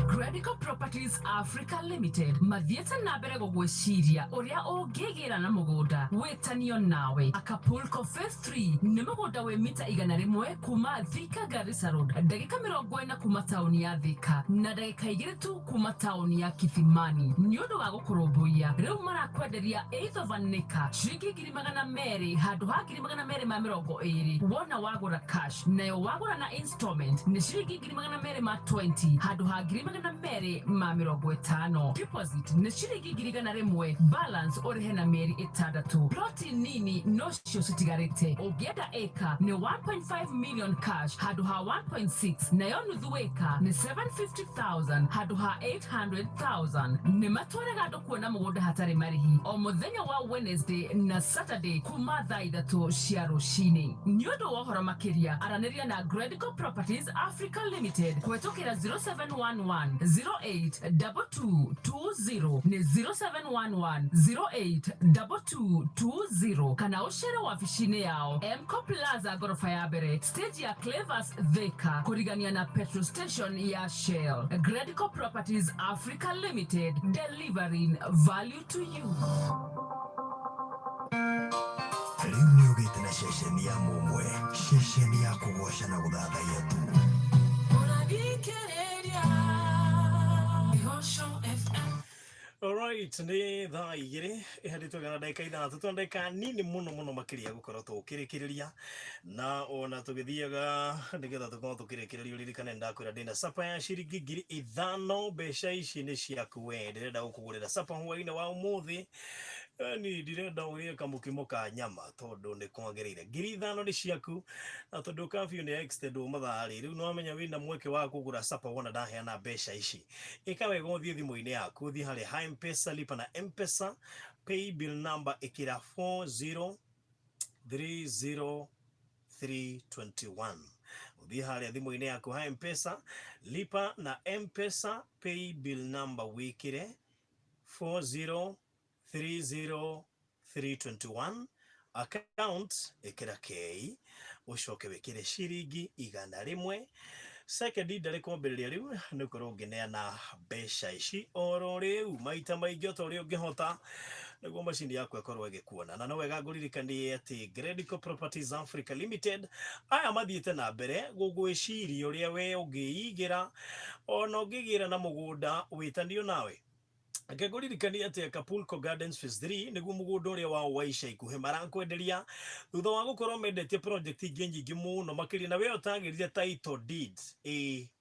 Gradico Properties Africa Limited mathiete na mbere gũgwĩciria ũrĩa ũngĩgĩra na mũgũnda wĩtanio nawe. Acapulco Phase 3 nĩ mũgũnda wĩ mita 100 kuma Thika Garissa Road, ndagĩka 40 kuma taũni ya Thika na ndagĩka 2 tu kuma taũni ya Kithimani. Nĩ ũndũ wa gũkũrũmbũiya rĩu marakwenderia 8 of an acre ciringi 200,000 handũ ha 220,000 wona wagũra cash, nayo wagũra na installment nĩ ciringi 220,000 handũ ha 200,000 $50,000. Deposit ni shilingi 1,000. Balance orihe na mieri 6. Ploti nini nocio citigarite. Ugienda eka ni 1.5 million cash hadu ha 1.6. Nayo nuthu eka ni 750,000 hadu ha 800,000. Ni matware gado kuona mugunda hatari marihi. O muthenya wa Wednesday na Saturday kuma thaa 3 cia rucini. Nyondo wohoro makiria araniria na Gredico Properties Africa Limited kwetokera 0711 082220 ni 0711 082220 kana uchere wafishine yao Mco Plaza gorofa ya mbere stage ya Clavers Thika kurigania na petrol station ya Shell. Gredico Properties Africa Limited, delivering value to you. Riu ugite na shesheni ya mumwe, shesheni ya kugosha na guthathaiya tu. Alright, ni thaa igiri ihanditwo gana ndagika ithathatũ twa ndagika nini muno makiria gukorwo tukirikiriria na ona tugithiaga nigetha tukorwo tukirikiriria uririkane ndakwira ndina sapa ya ciringi 5,000 mbeca ici ni ciaku we ndirenda gukugurira sapa hwaine wa umuthi ni ndirenda urie kamukimo ka nyama tondu ni kwagirire 5,000 ni ciaku na tondu kafyu ni extend mathari riu no amenya wina mweke wa kugura sapa wona ndaheana mbeca ici ikawega uthie thimu-ini yaku uthie hari M-Pesa lipa na M-Pesa pay bill number ikira 4030321 uthie hari thimu-ini yaku ha M-Pesa lipa na M-Pesa pay bill number wikire 4030321 account ikira K ucoke wikire ciringi 100 second ndari kwambiriria riu nukorwo ngineana mbeca ici oro riu maita maingi otoria ungihota niguo macini yaku ikorwo igikuona na no wega nguririkanie ati Gredico Properties Africa Limited aya mathiete na mbere gugwiciria uria we ungiigira ona ungigira na mugunda witanio nawe Ngekuririkania ati Acapulco Gardens Phase 3 niguo mugunda uria wao waisha ikuhe marakwenderia thutha wa gukorwo mendetie project ingi nyingi muno makiria na we utagirire title deed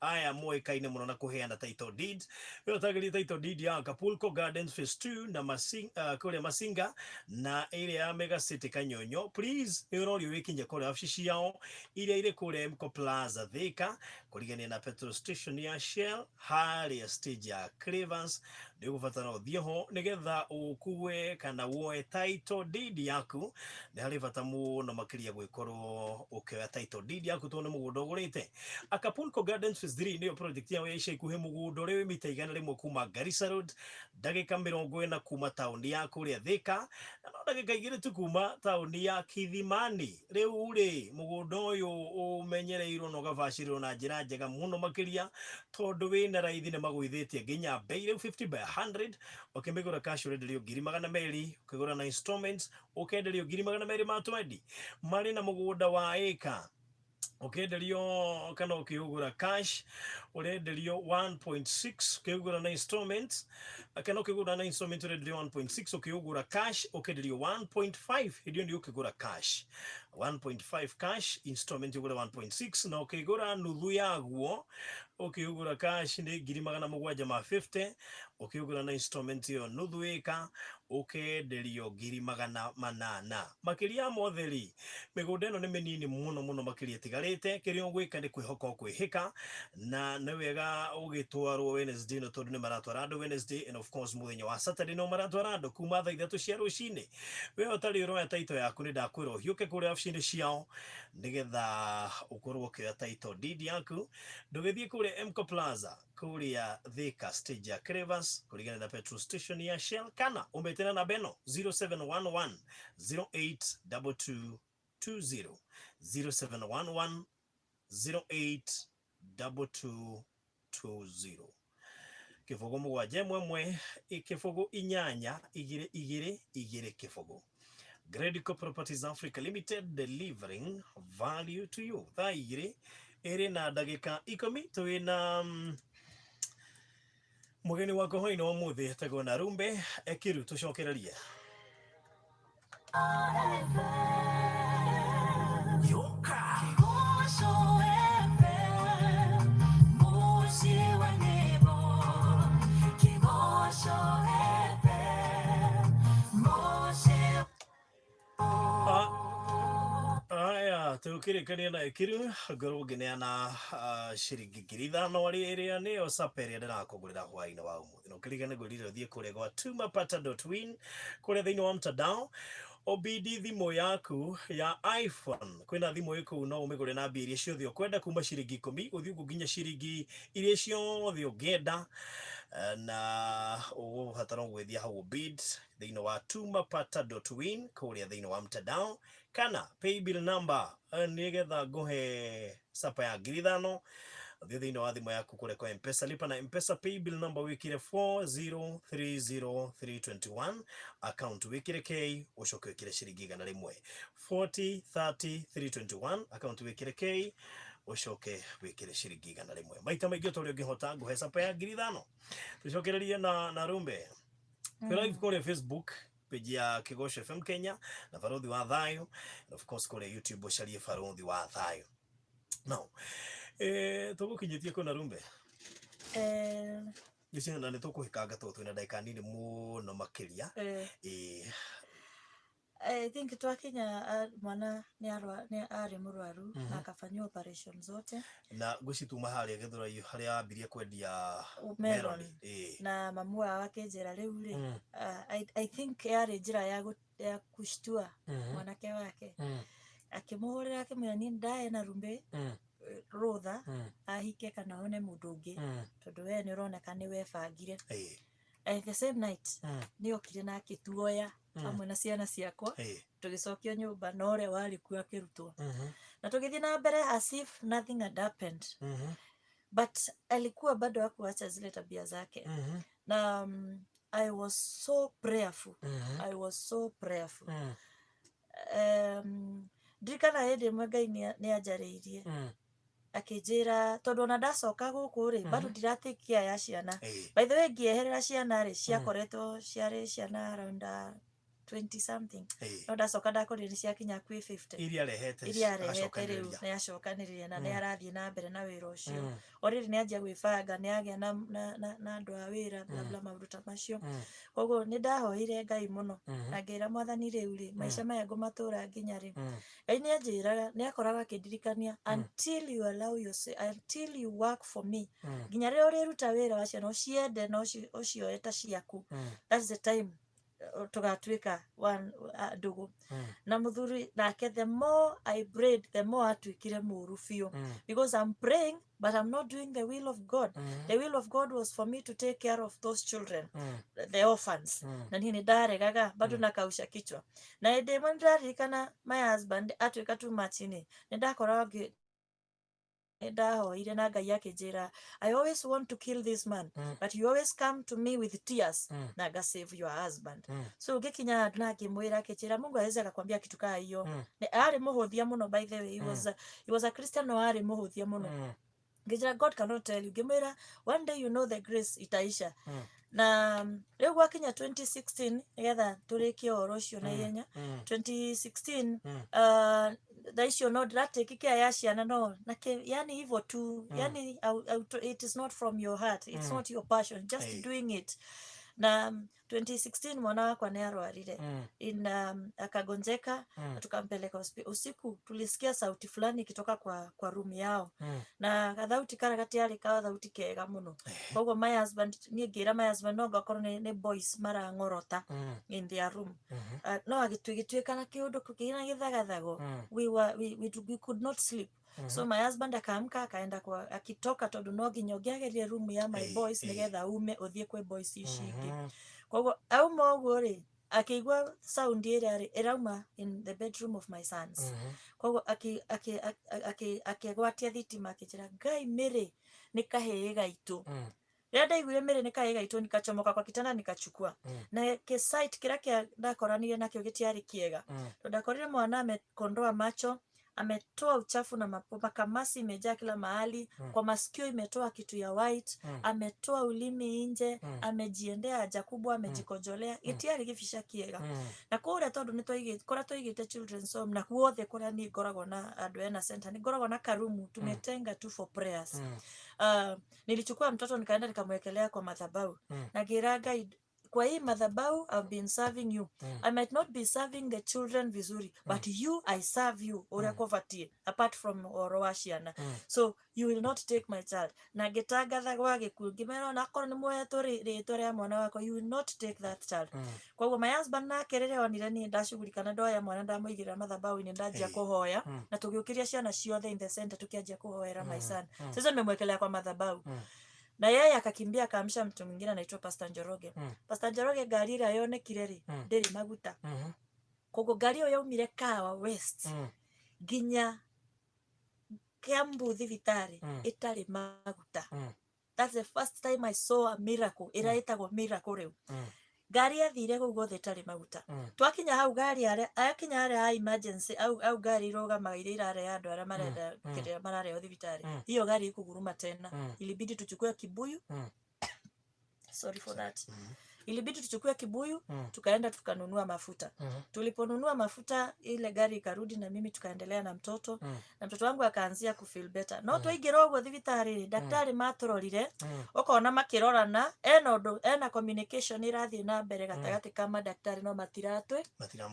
aya moikaine muno na kuheana title deed we utagirire title deed ya Acapulco Gardens Phase 2 na kule Masinga na ile ya Mega City Kanyonyo. Please ni urorio wikinye kule ofisi yao ile ile kule Mco Plaza Thika kurigania na petrol station ya Shell hali stage ya Clavers ndio gufatana uthie ho nigetha ukuwe kana woe title deed yaku ni hari bata muno makiria gwikorwo ukioya title deed yaku tone mugunda ugurite. Acapulco Gardens Phase 3 niyo project ya isha ikuhe mugunda uri mita 100 kuma Garissa Road ndagika 40 kuma tauni yaku ria Thika na ndagika 2 tu kuma tauni ya Kithimani. Riu ri mugunda uyu umenyereirwo no gabashirwo na njira njega muno makiria tondu wina raithi ni magwithitie nginya bei riu 50 by 100 ukimigura cash urenderio 200,000 ukigura na installments ukenderio 200,000 matwendi mari na mugunda wa eka ukenderio kana ukigura cash urenderio 1.6 ukigura na installments kana ukigura na installment urenderio 1.6 ukigura cash ukenderio 1.5 hiyo ndio ukigura cash 1.5 cash installment ugura 1.6 na ukigura nuthu yaguo ukigura cash ni 750 ukigura na installment yo nuthu eka ukenderio 800 makiria motheri migunda ino ni minini muno makiria tigarite kirio gwika ni kwihoka kwihika na ni wega ugitwarwo Wednesday no tondu ni maratwara andu Wednesday and of course muthenya wa Saturday no maratwara andu kuma thaa 3 cia rucini we utari uroya title yaku ni ndakwira uhiuke kuria office ciao nigetha ukorwo ukioya title deed yaku ndugithie kuria Mco Plaza kuria Thika stage ya Cravers kurigana na petrol station ya Shell kana umetena na beno 0711 082220 0711 082220 kifogo mugwaje mwemwe ikifogo inyanya igire kifogo. Gredico Properties Africa Limited, delivering value to you. Thaa igiri iri na ndagika 10 twina mugeni wako hoina umuthi etagwo na Rumbe Ekiru tucokererie Yoka tukirikania na ikiru ngoro gineana ciringi 5,000 wari iria niyo saperi ndirakugurira hwaini wa umuthi no kirikane ngurire thie kuria gwa tumapata.win kuria thiini wa mtandao obidi thimu yaku ya iPhone kwina thimu iku no umigure na mbia iria ciothe ukwenda kuma ciringi 10 uthii uginya ciringi iria ciothe ungenda na ugubatara gwithia hau bid thiini wa tumapata.win kuria thiini wa mtandao kana paybill number nigetha nguhe sapa ya 5,000 thie thiini wa thimu yaku kuria kwa mpesa lipa na mpesa paybill number wikire 4030321 account wikire k ucoke wikire ciringi 100 4030321 account wikire k ucoke wikire ciringi 100 maita maingi utori ungihota nguhe sapa ya 5,000 tucokererie na rumbe live kule Facebook page ya Kigosho FM Kenya na Farodhi wa Thayo and of course kule YouTube ucarie Farodhi wa Thayo no tugukinyitie kuna rumbe gicina na nitukuhikanga twina ndagika nini muno makiria I think twakinya mwana ni ari murwaru na akafanywa operation zote na gucituma haria Githurai haria ambirie kwendia melon na mamu wake njira riu ri I think yari njira ya kushtua mwanake wake akimuhurira akimwira ni ndae na rumbe rutha ahike kana one mundu ungi tondu we ni uroneka ni webangire at the same night ni okire na akituoya hamwe na ciana ciakwa tugicokio nyumba na uria wari ku akirutwo na tugithii na mbere as if nothing had happened but alikuwa bado hakuacha zile tabia zake na I was so prayerful ndikana hende mwengai ni ajariirie akijira tondu ona ndacoka guku ri bado ndiratikia ya ciana by the way ngieherera ciana ri ciakoretwo ciari ciana around 20 something no ndacoka ndakorire ciakinya kwi 50 iria rehete riu na yacokaniriria na ni arathie na mbere na wira ucio oriri ni anjia gwibanga ni agia na andu a wira bla maruta macio koguo ni ndahoire Ngai muno na ngira mwathani riu ri maisha maya ngumatura nginya ri Ngai ni anjiraga ni akoraga kindirikania until you allow yourself, until you work for me nginya ri uriruta wira wacio no ciende no ucio eta ciaku that's the time tugatuika one ndugu na muthuri nake the more I prayed the more atwikire muru biu because I'm praying but I'm not doing the will of God. The will of God was for me to take care of those children the orphans na nini ndaregaga bado nakausha kichwa na ende mwandarikana my husband atwika tu machini ndakora ndahoire na Ngai akinjira I always want to kill this man but you always come to me with tears na ga save your husband so ugikinya na ngimwira akinjira Mungu aweza akakwambia kitu kaa hiyo ari muhuthia muno by the way he was a Christian no ari muhuthia muno ngijira God cannot tell you ngimwira one day you know the grace itaisha na leo gwakinya 2016 nigetha turikie orocio na yenya 2016 thaicio no ndiratekikia ya ciana no yani hivyo tu yani it is not from your heart, it's not your passion, just doing it na 2016 mwana wakwa ni arwarire akagonjeka tukampeleka hospitali usiku tulisikia sauti fulani ikitoka kwa room yao na kathauti karakati yari ka thauti kega muno koguo my husband ni ngira my husband no gakorwo ni boys mara ngorota in their room no agitwika na kiundu kugina githagathago we could not sleep so my husband akaamka akaenda kwa akitoka tondu no nginya ungiagerie room ya my boys nigetha ume uthie kwe boys icingi koguo auma uguo ri akigwa sound iri irauma in the bedroom of my sons koguo akigwatia thitima akijira Ngai miri nikahee gaitu renda igwire miri nikahee gaitu nikachomoka kwa kitanda nikachukua na ke site kira ndakoranire nakio gitiari kiega ndakorire mwana amekondoa macho ametoa uchafu na makamasi imejaa kila mahali kwa masikio imetoa kitu ya white ametoa ulimi nje amejiendea haja kubwa amejikojolea itiari gifisha kiega na kuria tondu ni twaigite children's home na kuothe kuria ni ngoragwo na Adwena Center ni ngoragwo na karumu tumetenga tu for prayers nilichukua mtoto nikaenda nikamwekelea kwa madhabahu na gira Ngai kwa hii madhabahu I've been serving you. I might not be serving the children vizuri, but you, I serve you. Urekovatie, apart from orowashiana. So you will not take my child. Na getagatha gwa gikuo ngimera na korwo ni muhetwo ritwa ria mwana wako, you will not take that child. Kwa my husband na kerere onire ni ndashugurikana ndoya mwana ndamuigira madhabahu ni ndajia kuhoya na tugiukiria ciana ciothe in the center tukianjia kuhoera my son. Sasa nimemwekelea kwa madhabahu. Na yeye akakimbia akaamsha mtu mwingine anaitwa Pastor Njoroge. Pastor Njoroge gari ile yonekire ri ndiri maguta. Kogo gari yo yaumire Kawa West. Ginya Kiambu thibitari itari maguta. That's the first time I saw a miracle. Iraitagwo miracle riu. Gari athire gugo itari maguta. Twakinya hau gari ayakinya ha emergency au gari rogama ile irare andu ara marenda kire marare thibitari. Hiyo gari ikuguruma tena. Ilibidi tuchukue kibuyu. Sorry for that. Ilibidi tuchukue kibuyu, tukaenda tukanunua mafuta. Tuliponunua mafuta ile gari ikarudi na mimi tukaendelea na mtoto. Na mtoto wangu akaanzia kufeel better. No twaigirogwo thibitari, daktari maturorire, ukona makirorana, ena communication irathie na mbere gatagati kama daktari no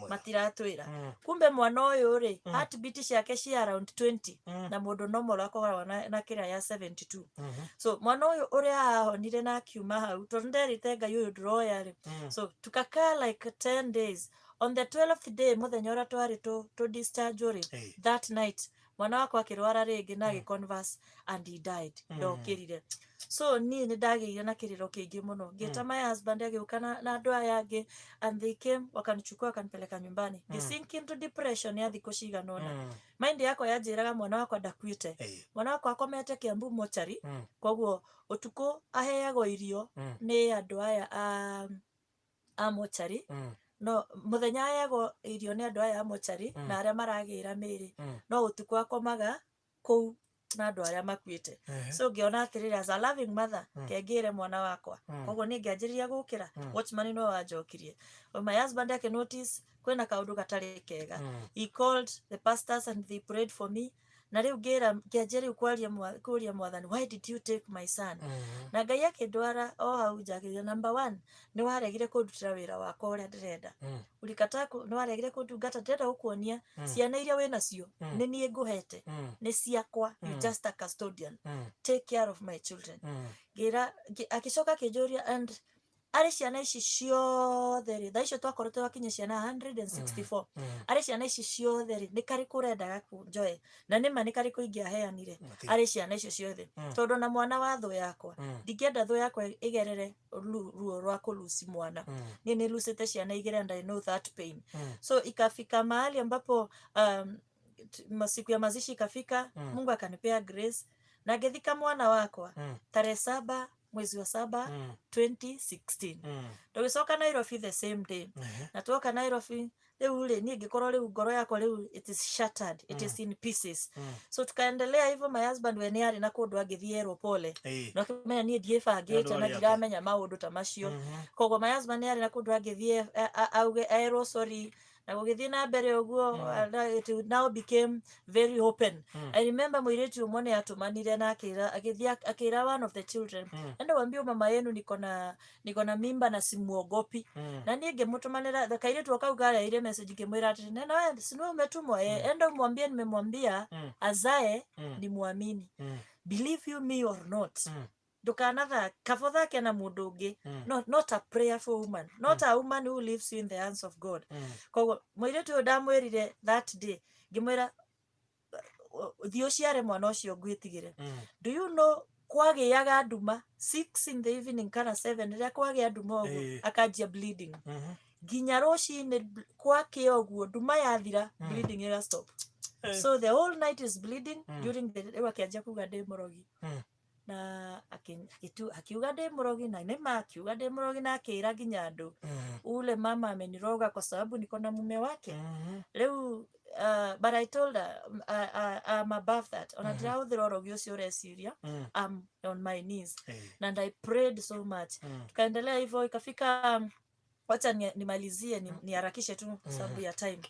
matiratwira. Kumbe mwana uyu ri, heartbeat ciake cia around 20 na mundu normal akoragwo na kira ya 72. So mwana uyu uria ahonire na akiuma hau, tonderite Ngai uyu ndro so tukakaa like 10 days. On the 12th day muthenya ura twari to discharge uri that night mwana wako akirwara ringi na converse and he died. Ndokirire. So ni ndagiire na kiriro kingi muno. Ngita my husband agiuka na andu aya angi and they came wakanichukua wakanipeleka nyumbani. Sink into depression ya thiko ciganona. Mind yako yanjiraga mwana wako ndakuite. Mwana wako akomete Kiambu mochari. Koguo utuko aheagwo irio ni andu aya a mochari. No muthenya aheagwo irio ni andu aya a mochari na aria maragira miri. No utuko akomaga kou na andu aria makuite. So ngiona atiriri as a loving mother kengire mwana wakwa. Koguo ni ngianjiriria gukira. Watchman no wanjokirie. My husband ake notice kwena kaundu gatari kega. He called the pastors and they prayed for me. Na riu ngianjiri kuria mwathani, why did you take my son? Na Ngai akindwara o hau njagiria number 1 ni waregire kundutira wira wakwa uria ndirenda. Ulikata ni waregire kundungata ndirenda gukuonia ciana iria wina cio ni nie nguhete ni ciakwa. You just a custodian. Take care of my children. Akicoka kijuria and ari ciana ici ciothe ri thaicio twakorete wakinya ciana 164. Ari ciana ici ciothe ri ni kari kurendaga kunjoe na nima ni kari kuingia heanire ari ciana icio ciothe tondu na mwana wa thu yakwa ndingenda thu yakwa igerere ruo rwa kulusi mwana. Ni lusite ciana igere and I know that pain. So ikafika mahali ambapo masiku ya mazishi ikafika. Mungu akanipea grace na ngethika mwana wakwa tarehe 7 mwezi wa 7 2016. Tugicoka Nairobi the same day. Na tuoka Nairobi riu ni ngikorwo riu ngoro yakwa riu it is shattered. It is in pieces. So tukaendelea hivyo. My husband we ni ari na kundu agithierwo pole. Na kimenya ni ndiebangite na ndiramenya maundu ta macio. Koguo my husband ni ari na kundu agithie auge aero sorry na gugithie na mbere uguo. It now became very open. I remember mwiretu umone atumanire na akira one of the children, enda wambie mama yenu niko na mimba na simuogopi. Na niye ngemutumanira kairetu akauga ile message ngimwira ati nena wewe sino umetumwa enda umwambie nimemwambia azae ni muamini. Believe you me or not. Dukanatha kafodha kena mundu ungi. Not a prayerful woman, not a woman who lives in the hands of God. Koguo mwiretu ndamwirire that day ngimwira thio ciare mwana ucio ngwitigire. Do you know kwagiaga nduma 6 in the evening kana 7 rira kwagia nduma oguo akanjia bleeding. Ginya rucini kwake oguo nduma yathira bleeding ira stop. So the whole night is bleeding during the day wakianjia kuga ndi murogi. Na akiuga ndi murogi na nima akiuga ndi murogi na akira ginya andu ule mama ameniroga kwa sababu niko na mume wake. Leo but I told her I'm above that. Ona ndirahuthira urogi ucio ureciria. I'm on my knees and I prayed so much. Tukaendelea hivyo ikafika wacha nimalizie niharakishe tu sababu ya time.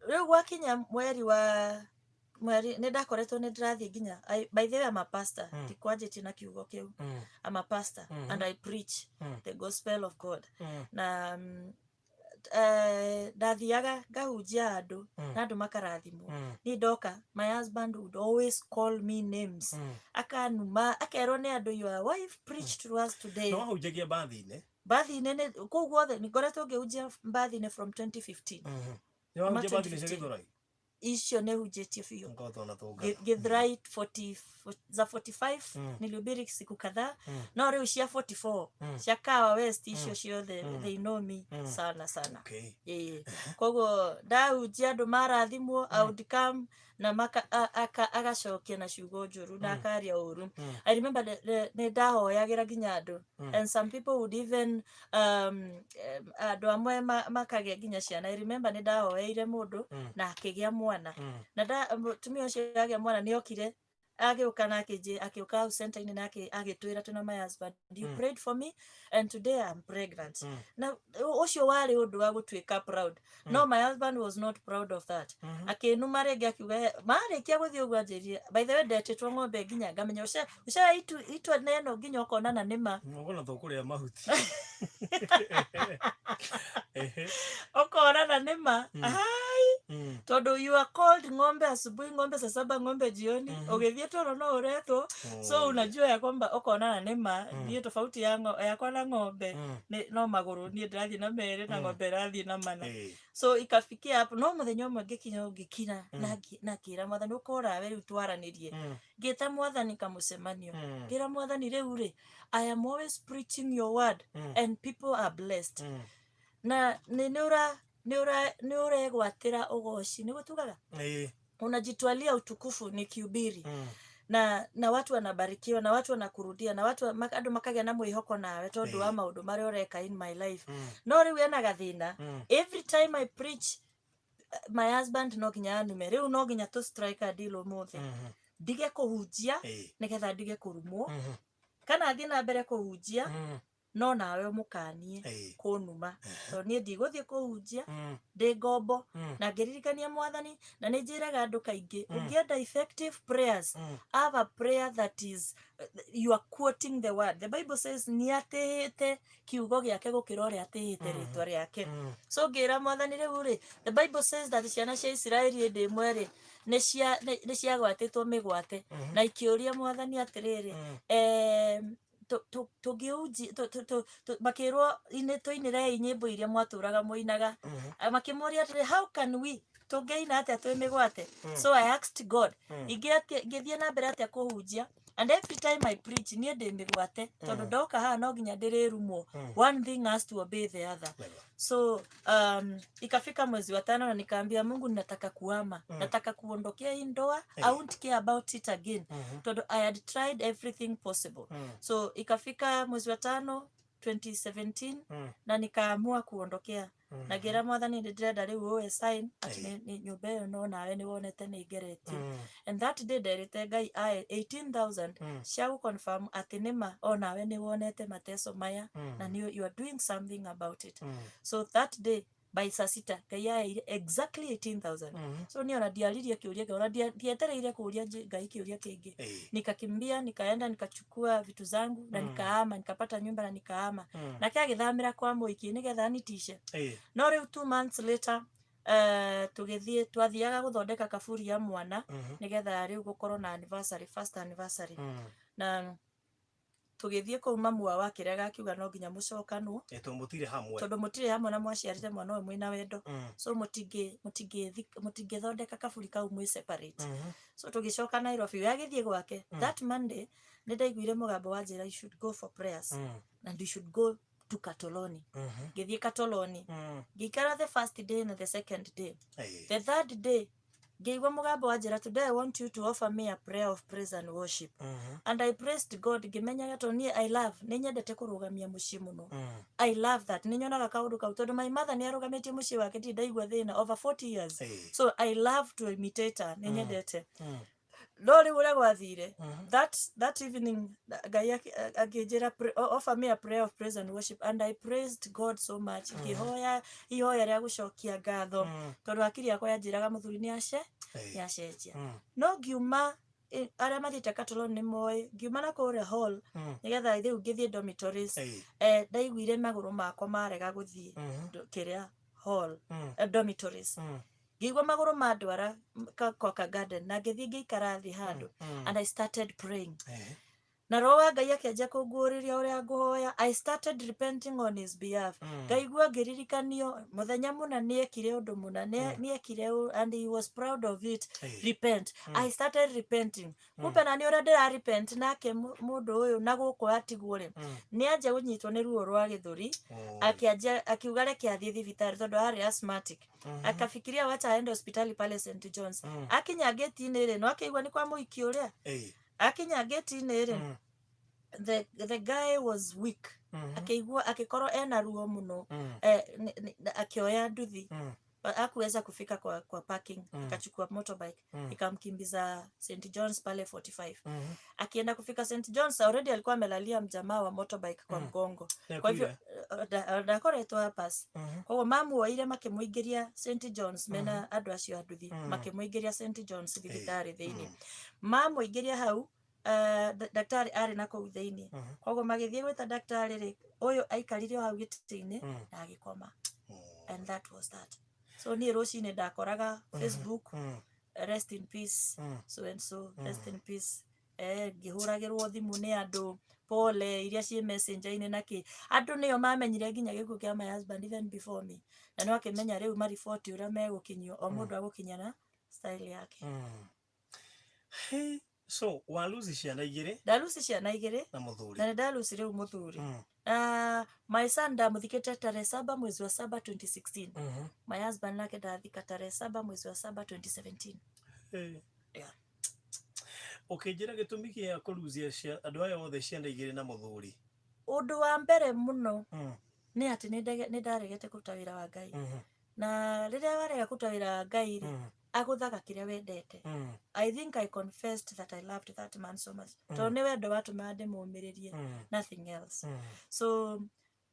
Leo wakinya mweri wa mweri nä ndakoretwo nä ndärathiä nginya by the way I'm a pastor tikwanjätie na kiugo kä u I'm a pastor and I preach the gospel of God na ndathiaga ngahunjia andå na andå makarathimwo ni ndoka my husband would always call me names akanuma akerwo nä andå your wife preached to us today no hunjagia bathi-inä bathi-inä kũu guothe nä ngoretwo ngä hunjia bathi-inä from 2015 nä wahunjia bathi-inä cia Gĩthũrai icio nä hunjätie biå ngotwo na tå Githurai 45 nilihubiri siku kadhaa no rĩu cia 44 cia Kawa West icio ciothe they know me sana koguo ndahunjia andũ marathimwo I would come na agacokia na ciugo njũru na akaria ũru. I remember nĩ ndahoyagĩra nginya andũ and some people would even andũ amwe makagĩa nginya ciana. I remember nĩ ndahoyeire mũndũ na akĩgĩa mwana na mũtumia ũcio agĩa mwana nĩ okire agĩũka na akĩũka hau center-inĩ na agĩtwĩra tũna my husband you prayed for me and today I'm pregnant. Na ũcio warĩ ũndũ wa gũtuĩka proud no my husband was not proud of that. Akĩnuma rĩngĩ akiuga marĩkia gũthiĩ ũguo anjĩrire by the way ndetĩtwo ng'ombe nginya ngamenya itwa neno nginya ũkonana nĩma ũkona tũkũrĩa mahuti ũkonana nĩma tondũ you are called ng'ombe asubuhi ng'ombe saa 7 ng'ombe jioni ũgĩthiĩ toro no uretwo so unajua ya kwamba ũkonana nĩma niĩ tofauti yakwa na ng'ombe no magũrũ niĩ ndĩrathiĩ na merĩ na ng'ombe ĩrathiĩ na mana so ikafikia hapo no mũthenya ũmwe ngĩkinya na kĩra mwathani ũkora we rĩu twaranĩrie ngĩta mwathani kamũcemanio ngĩra mwathani rĩu rĩ I am always preaching your word and people are blessed na nĩ ũregwatĩra ũgoci nĩguo tugaga unajitwalia utukufu nikihubiri na watu wanabarikiwa na watu wanakurudia na watu andũ makagĩa na mwĩhoko nawe tondũ wa maũndũ marĩa ũreka in my life no rĩu ena gathĩna every time I preach my husband no nginya anume rĩu no nginya tu strike a deal ũmũthĩ ndige kũhunjia nĩgetha ndige kũrumwo kana thiĩ na mbere kũhunjia no nawe ũmũkanie kũnuma tondũ niĩ ndigũthiĩ kũhunjia ndĩ ngombo na ngĩririkania mwathani na nĩ njĩraga andũ kaingĩ ũngĩenda effective prayers have a prayer that is you are quoting the word. The Bible says nĩ atĩhĩte kiugo gĩake gũkĩra ũrĩa atĩhĩte rĩtwa rĩake so ngĩra mwathani rĩu rĩ the Bible says that ciana cia Isiraeli hĩndĩ ĩmwe rĩ nĩ ciagwatĩtwo mĩgwate na ikĩũria mwathani atĩrĩrĩ makĩrwo tũinĩrei nyĩmbo iria mwatũraga mũinaga makĩmoria atĩrĩ how can we tũngĩina atĩa twĩ mĩgwate so I asked God ingĩthiĩ na mbere atĩa kũhunjia and every time I preach niĩ ndĩ mĩgwate tondũ ndoka haha no nginya ndĩrĩrumwo one thing has to obey the other so ikafika mwezi wa 5 na nikaambia Mungu nataka kuhama nataka kuondokea hii ndoa I won't care about it again tondũ I had tried everything possible so ikafika mwezi wa 5 2017 na nikaamua kuondokea na ngĩra mwathani ndĩrenda rĩu ũwe sign atĩ nĩ nyũmba ĩyo no nawe nĩ wonete nĩ ngeretio and that day nderĩte Ngai 18,000 cia gũconfirm atĩ nĩma o nawe nĩ wonete mateso maya na you are doing something about it so that day by saa 6 Ngai aheire exactly 18,000 so niĩ ona ndiaririe kĩũria kĩu ona ndietereire kũũria Ngai kĩũria kĩngĩ nikakimbia nikaenda nikachukua vitu zangu na nikahama nikapata nyumba na nikahama na agĩthamĩra kwa mũiki nĩgetha nitishe no rĩu 2 months later twathiaga gũthondeka kaburi ya mwana nĩgetha rĩu gũkorwo na anniversary first anniversary na tũgĩthiĩ kũu mamu wao akĩrega akiuga no nginya mũcokanwo tondũ mũtirĩ hamwe na mwaciarĩte mwana ũyũ mwĩna wendo so mũtingĩthondeka kaburi kau mwĩ separate so tũgĩcoka Nairobi we agĩthiĩ gwake that Monday nĩ ndaiguire mũgambo wa njĩra you should go for prayers and you should go to Katoloni ngĩthiĩ Katoloni ngĩikara the first day and the second day the third day ngĩigua mũgambo wa njĩra today I want you to offer me a prayer of praise and worship and I praised God ngĩmenyaga tondũ niĩ I love nĩ nyendete kũrũgamia mũciĩ mũno I love that nĩ nyonaga kaũndũ kau tondũ my mother nĩ arũgamĩtie mũciĩ wake ndirĩ ndaigua thĩna over 40 years so I love to imitate her nĩ nyendete no ri ure gwathire that evening Ngai akĩnjĩra offer me a prayer of praise and worship, and I praised God so much ihoya rĩa gũcokia ngatho tondũ akiri yakwa yanjĩraga mũthuri nĩ acenjia no ngiuma arĩa mathiĩte Katoloni nĩ moĩ ngiuma na kũrĩa hall nĩgetha rĩu ngĩthiĩ dormitories ndaiguire magũrũ makwa marega gũthiĩ kĩrĩa hall dormitories ngĩigua magũrũ mandwara Coca Garden na ngĩthiĩ ngĩikara thĩ handũ and I started praying na roho wa Ngai akĩanjia kũnguũrĩria ũrĩa ngũhoya. I started repenting on his behalf. Ngaigua ngĩririkanio mũthenya mũna nĩekire ũndũ mũna nĩekire and he was proud of it. Repent. I started repenting. Kumbe na nĩ ũrĩa ndĩra repent nake mũndũ ũyũ na gũkũ atigwo rĩ nĩanjia gũnyitwo nĩ ruo rwa gĩthũri akĩanjia akiuga reke athiĩ thibitarĩ tondũ arĩ asthmatic. Akafikiria wacha aende hospitali pale St John's. Akinya gate-inĩ rĩ no akĩigua nĩ kwa mũhiki ũrĩa akinya gate-inĩ rĩ the guy was weak akĩigua akĩkorwo ena ruo mũno akioya nduthi hakuweza kufika kwa parking akachukua motorbike ikamkimbiza St John's pale 45 akienda kufika St John's already alikuwa amelalia mjamaa wa motorbike kwa mgongo kwa hivyo ndakoretwo hapa kwa hiyo mamu waire makĩmũingĩria St John's mena andũ acio anduthi makĩmũingĩria St John's thibitarĩ thĩinĩ mamũingĩria hau daktari ari na kũu thĩinĩ koguo magĩthiĩ gwĩta daktari rĩ ũyũ aikarire hau gĩtĩ-inĩ na agĩkoma and that was that. So niĩ rũcinĩ ndakoraga Facebook rest in peace so and so rest in peace ngĩhũragĩrwo thimũ nĩ andũ pole iria ciĩ messenger-inĩ nake andũ nĩo mamenyire nginya gĩkuũ kĩa my husband even before me na no akĩmenya rĩu mariboti ũrĩa megũkinyio o mũndũ agũkinya na style yake. So waluzi ciana igĩrĩ ndaluci ciana igĩrĩ na mũthuri na ndaluci rĩu mũthuri my son ndamuthikĩte tarehe 7 mwezi wa 7 2016 my husband nake ndathika tarehe 7 mwezi wa 7 2017. Yeah. Okay, njĩra gĩtũmi gĩa kũluzia andũ aya othe ciana igĩrĩ na mũthuri. Ũndũ wa mbere mũno nĩ atĩ nĩ ndaregete kũruta wĩra wa Ngai na rĩrĩa warega kũruta wĩra wa Ngai agũthaga kĩrĩa wendete. I think I confessed that I loved that man so much. Tondũ nĩ wendo watũmaga ndĩmũmĩrĩrie nothing else. So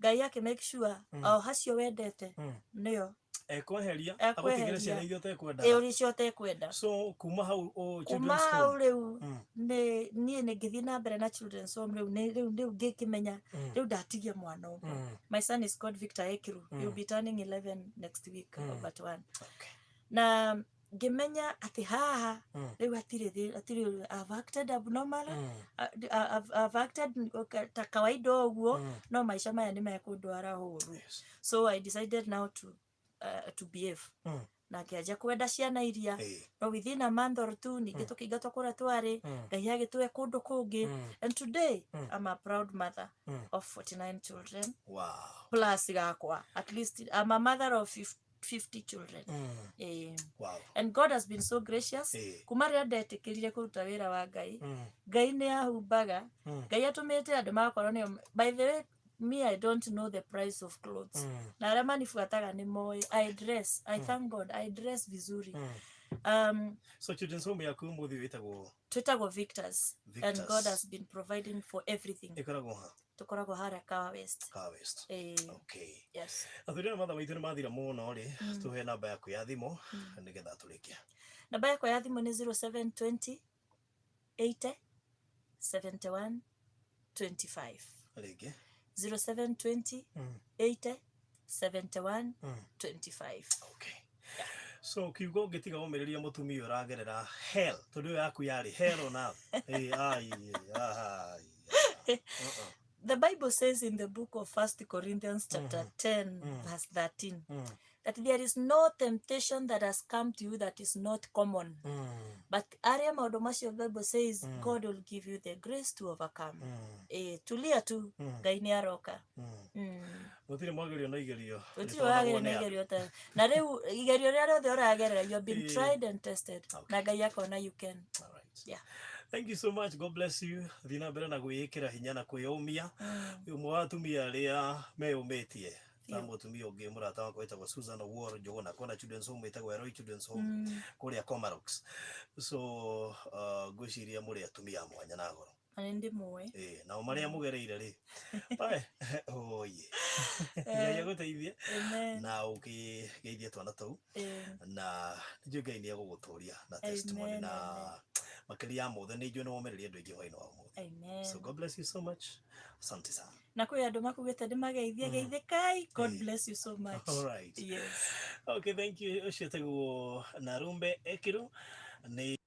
Ngai akĩ make sure o hacio wendete nĩyo ekweheria agũtigĩre ciana iria ũtekwenda ũrĩa ũtekwenda. So kuma hau rĩu niĩ ngĩthiĩ na mbere na children's home rĩu ngĩkĩmenya rĩu ndatigia mwana ũmwe. My son is called Victor Ekiru. He'll be turning 11 next week but one. Na ngĩmenya atĩ haha rĩu hatirĩ I've acted abnormal I've acted ta kawaida ũguo no maica maya nĩ mekũndwara ũru. So I decided now to behave na ngĩanjia kwenda ciana iria no within a month or two ningĩ tũkĩingatwo kũrĩa twarĩ Ngai agĩtũhe kũndũ kũngĩ and today I'm a proud mother of 49 children. Wow. Plus gakwa at least I'm a mother of 50 children. Wow. And God has been so gracious. Kuma rĩrĩa ndetĩkĩrire kũruta wĩra wa Ngai Ngai nĩ ahumbaga Ngai atũmĩte andũ magakorwo nĩo. By the way me I don't know the price of clothes na arĩa manifuataga nĩ moĩ I thank God I dress vizuri. So children's home yaku mũthĩ twĩtagwo Victors and God has been providing for everything. ĩkoragwo ha tukoragwo harĩa Kawa West. Okay. Yes. Athuri matha maitũ nĩ mathira mũno rĩ tũhe namba yaku ya thimũ nĩgetha tũrĩkia. Namba yakwa ya thimũ nĩ 0720 80 71 25. Rĩngĩ 0720 80 71 25. Okay. So kiugo ngĩtiga ũmĩrĩria mũtumia ũragerera hell tondũ yaku yarĩ hell on earth. The Bible says in the book of 1 Corinthians chapter 10 verse 13 that there is no temptation that has come to you that is not common. But area maũndũ macio Bible says God will give you the grace to overcome. Tulia tu Ngai nĩ aroka. Gũtirĩ mwagerio na igerio. Gũtirĩ wagerio na igerio ta. Na rĩu igerio rĩrĩa rĩothe ũragerera you have been tried and tested. Na Ngai akona you can. All right. Yeah. Thank you so much. God bless you. Thiĩ na mbere na gwĩkĩra hinya na kwĩyũmia. Ũmwe wa atumia arĩa meyũmĩtie ta mutumia ungi murata wakwa wetagwo Susan Owuor Njuguna kona children's home wetagwo Eroi children's home kuria Comarox. So ngwiciria muri atumia mwanya na goro ndi muwe na maria mugereire ri oye ngai aguteithie na ukigeithie twana tau na ndio ngai ni aguguturia na testimony na makiria mothe ni njue ni womereria andu aingi hwaini wa umuthi. So God bless you so much. Asante sana. Na kwi andu makugite ndimageithie geithikai. God bless you so much. All right. Yes. Okay, thank you. Ucio tegwo Narumbe Ekiru ni